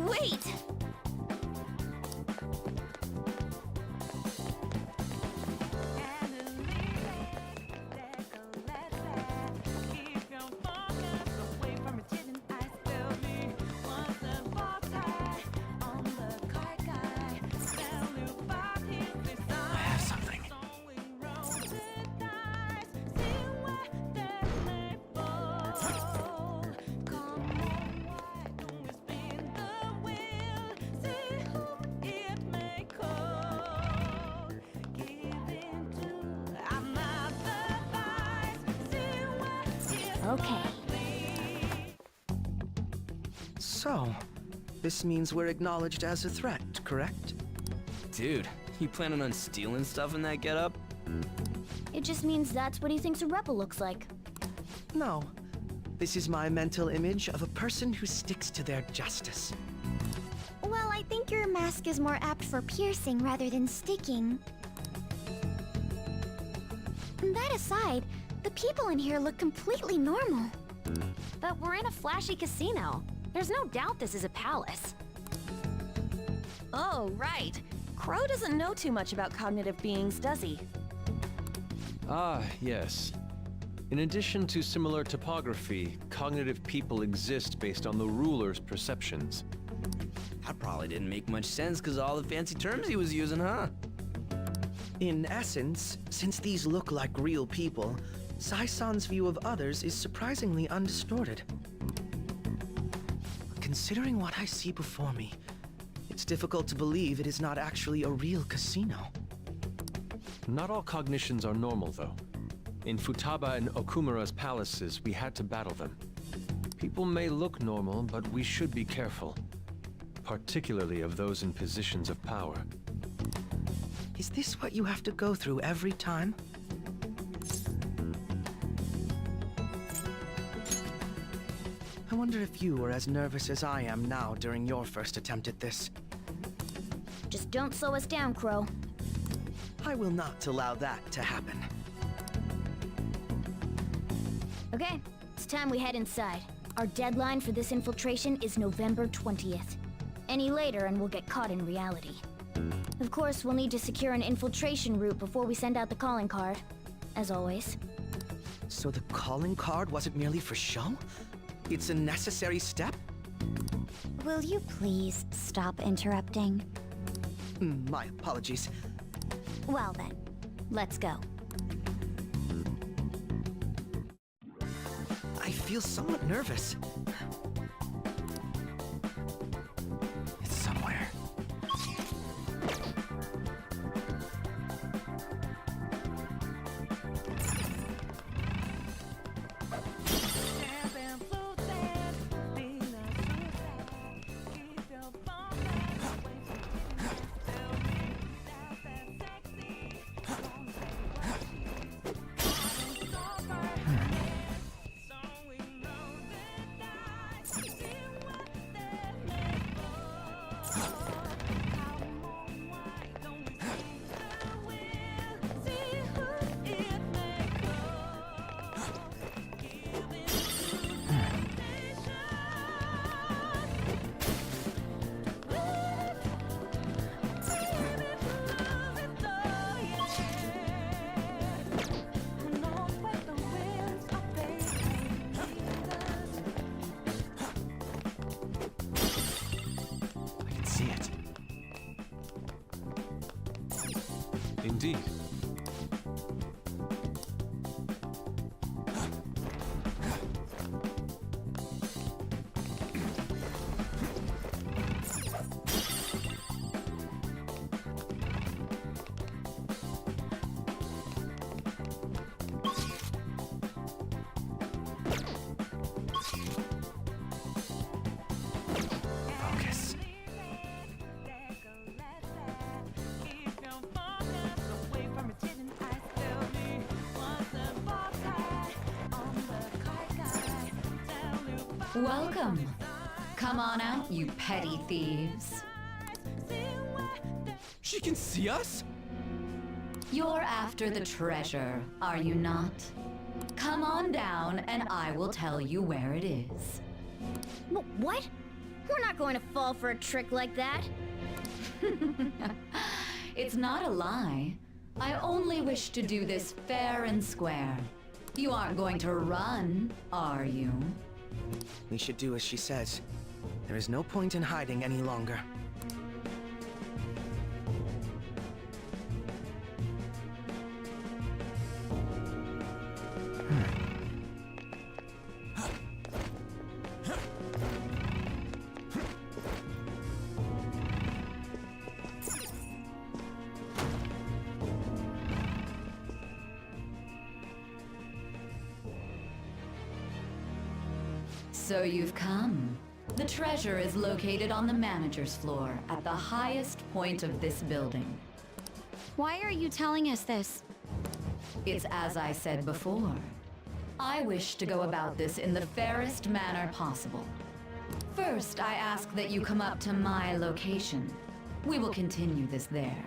Wait! I have something. Okay. So, this means we're acknowledged as a threat, correct? Dude, you planning on stealing stuff in that getup? It just means that's what he thinks a rebel looks like. No. This is my mental image of a person who sticks to their justice. Well, I think your mask is more apt for piercing rather than sticking. That aside, the people in here look completely normal. But we're in a flashy casino. There's no doubt this is a palace. Oh, right. Crow doesn't know too much about cognitive beings, does he? Ah, yes. In addition to similar topography, cognitive people exist based on the ruler's perceptions. That probably didn't make much sense because of all the fancy terms he was using, huh? In essence, since these look like real people, Sai-san's view of others is surprisingly undistorted. Considering what I see before me, it's difficult to believe it is not actually a real casino. Not all cognitions are normal, though. In Futaba and Okumura's palaces, we had to battle them. People may look normal, but we should be careful. Particularly of those in positions of power. Is this what you have to go through every time? I wonder if you were as nervous as I am now during your first attempt at this. Just don't slow us down, Crow. I will not allow that to happen. Okay, it's time we head inside. Our deadline for this infiltration is November 20th. Any later and we'll get caught in reality. Of course, we'll need to secure an infiltration route before we send out the calling card. As always. So the calling card wasn't merely for show? It's a necessary step? Will you please stop interrupting? My apologies. Well then, let's go. I feel somewhat nervous. It's somewhere. Indeed. Focus. Welcome. Come on out, you petty thieves. She can see us? You're after the treasure, are you not? Come on down and I will tell you where it is. What? We're not going to fall for a trick like that. It's not a lie. I only wish to do this fair and square. You aren't going to run, are you? We should do as she says. There is no point in hiding any longer. So you've come. The treasure is located on the manager's floor, at the highest point of this building. Why are you telling us this? It's as I said before. I wish to go about this in the fairest manner possible. First, I ask that you come up to my location. We will continue this there.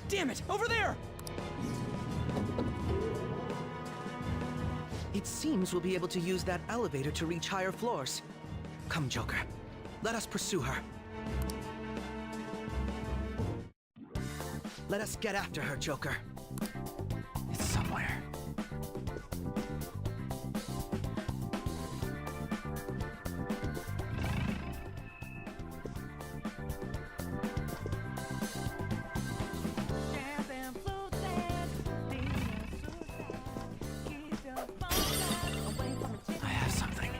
Damn it! Over there! It seems we'll be able to use that elevator to reach higher floors. Come, Joker. Let us pursue her. Let us get after her, Joker. It's somewhere. I have something.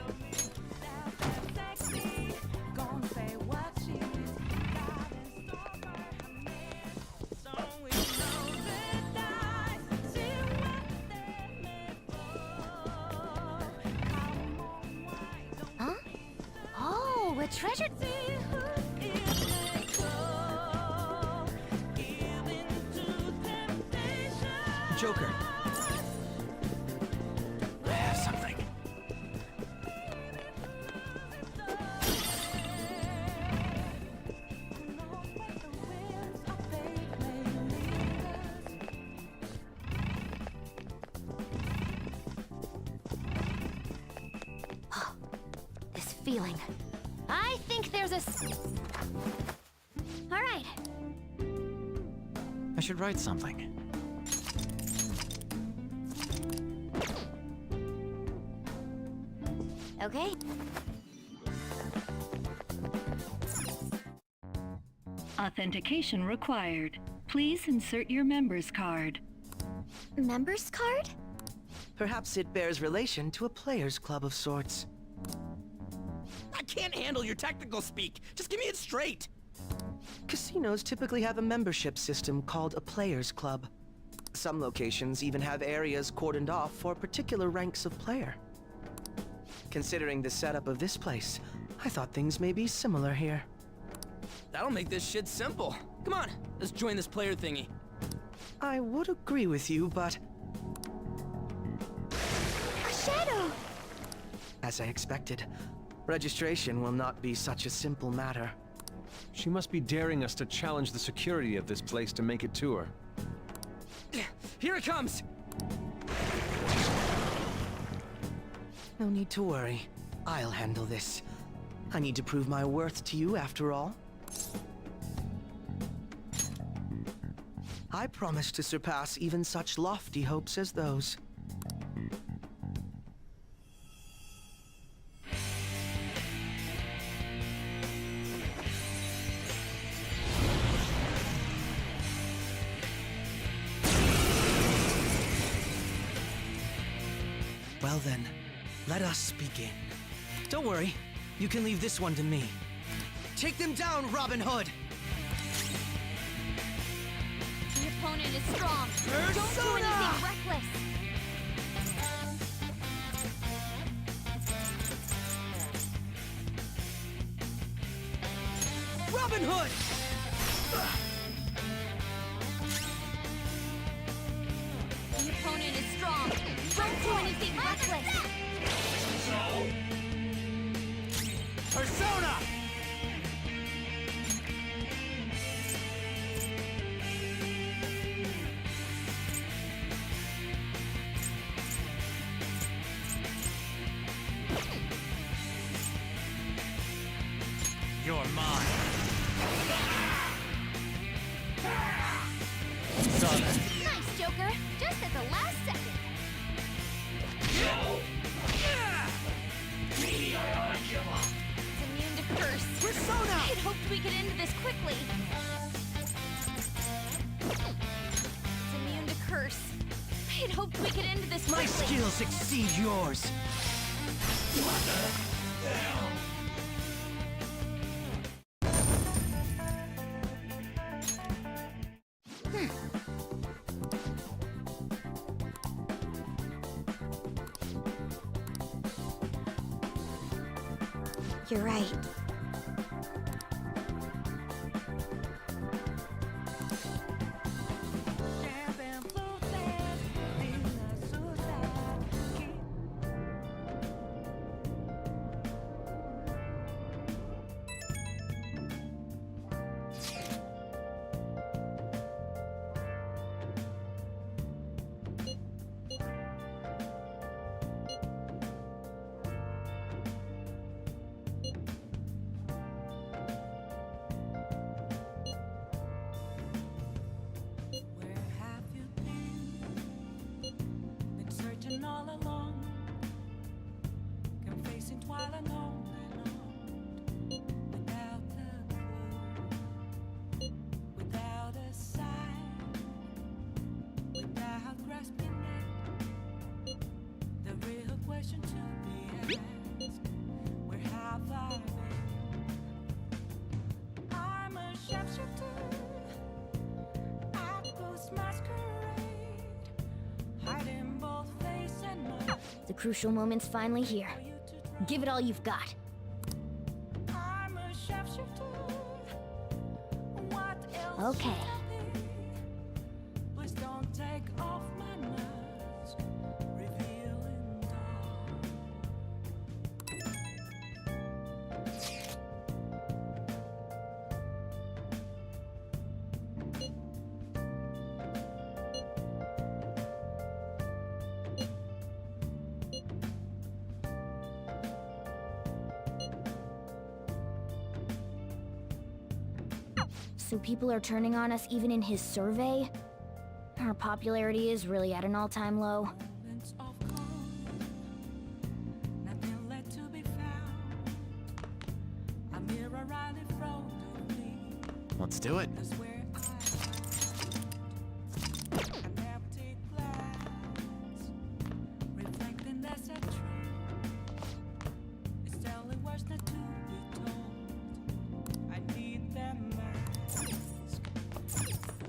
Huh? Oh, a treasure... Joker. I have something. This feeling. I think there's a... All right. I should write something. Okay. Authentication required. Please insert your member's card. Member's card? Perhaps it bears relation to a players' club of sorts. I can't handle your technical speak. Just give me it straight. Casinos typically have a membership system called a players' club. Some locations even have areas cordoned off for particular ranks of player. Considering the setup of this place, I thought things may be similar here. That'll make this shit simple. Come on, let's join this player thingy. I would agree with you, but... A shadow! As I expected, registration will not be such a simple matter. She must be daring us to challenge the security of this place to make it to her. Here it comes! No need to worry. I'll handle this. I need to prove my worth to you, after all. I promise to surpass even such lofty hopes as those. Well then, let us begin. Don't worry, you can leave this one to me. Take them down, Robin Hood! The opponent is strong. Don't do Persona! anything reckless. Robin Hood! The opponent is strong. Don't do anything reckless. Persona! You're mine. Nice, Joker. Just at the last second. It's immune to curse. Persona! I'd hoped we could end this quickly. It's immune to curse. I'd hoped we could end this quickly. My skills exceed yours. You're right. All along, confessing while alone without a clue, without a sign, without grasping it. The real question to be asked: where have I been? I'm a sharpshooter at Ghost Masquerade, hiding both. The crucial moment's finally here. Give it all you've got. I'm a sharpshooter. What else Okay. Please don't take off my mask, revealing dawn. So people are turning on us even in his survey? Our popularity is really at an all-time low. Moments of calm, nothing left to be found. A mirror right in front of me. Let's do it. That's where an empty glass, reflecting that's a tree. It's telling words not to be told. I need them masks.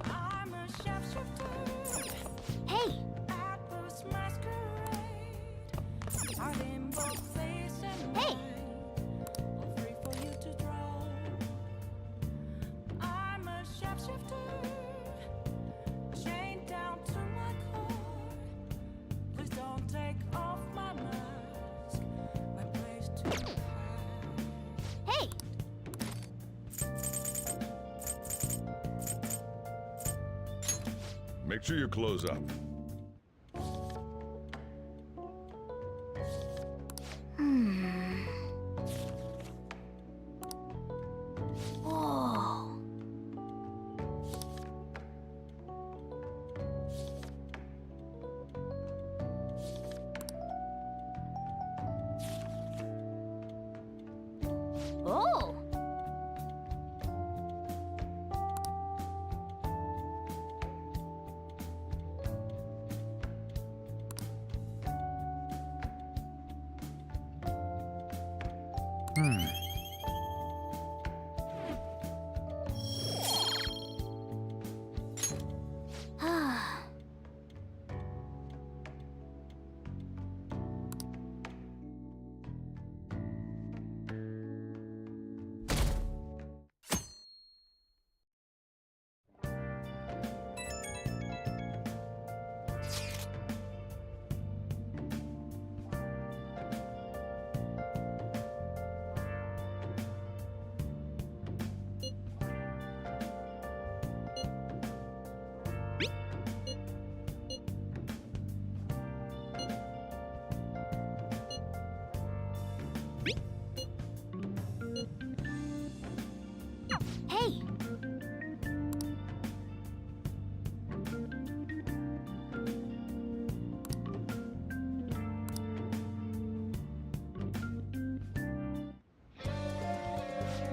I'm a sharpshooter. Hey! At Ghost Masquerade, hiding both face and Hey! mind, all free for you to draw. I'm a sharpshooter, chained down to my core. Please don't take off my mask, my place to hide. Hey! Make sure you close up. Whoa. Oh! Ah.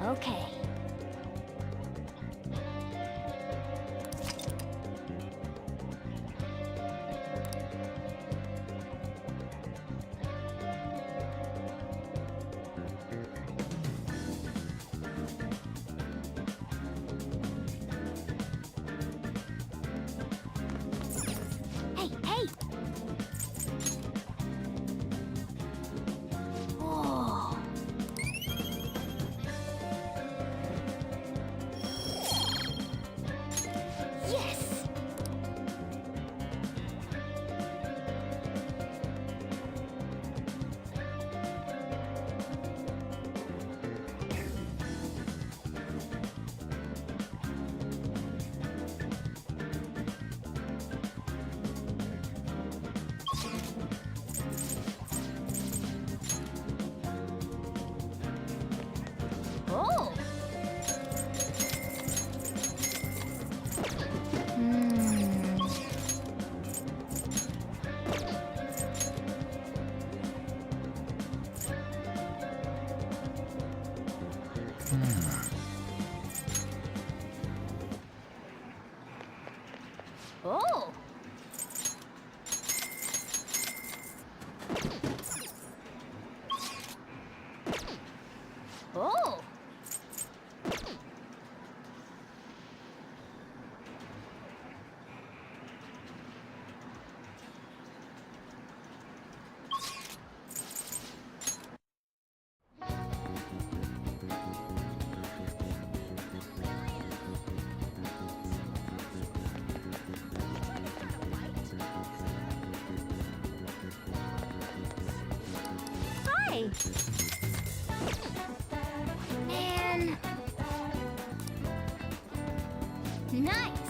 Okay. Hey, hey! Whoa. Yes! Oh! Oh! Oh! Hi! And... Nice!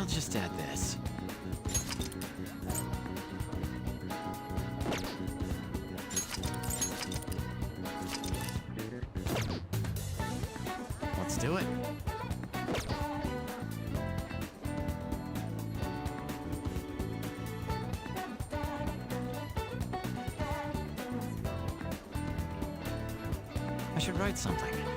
just add this. Let's do it. I should write something.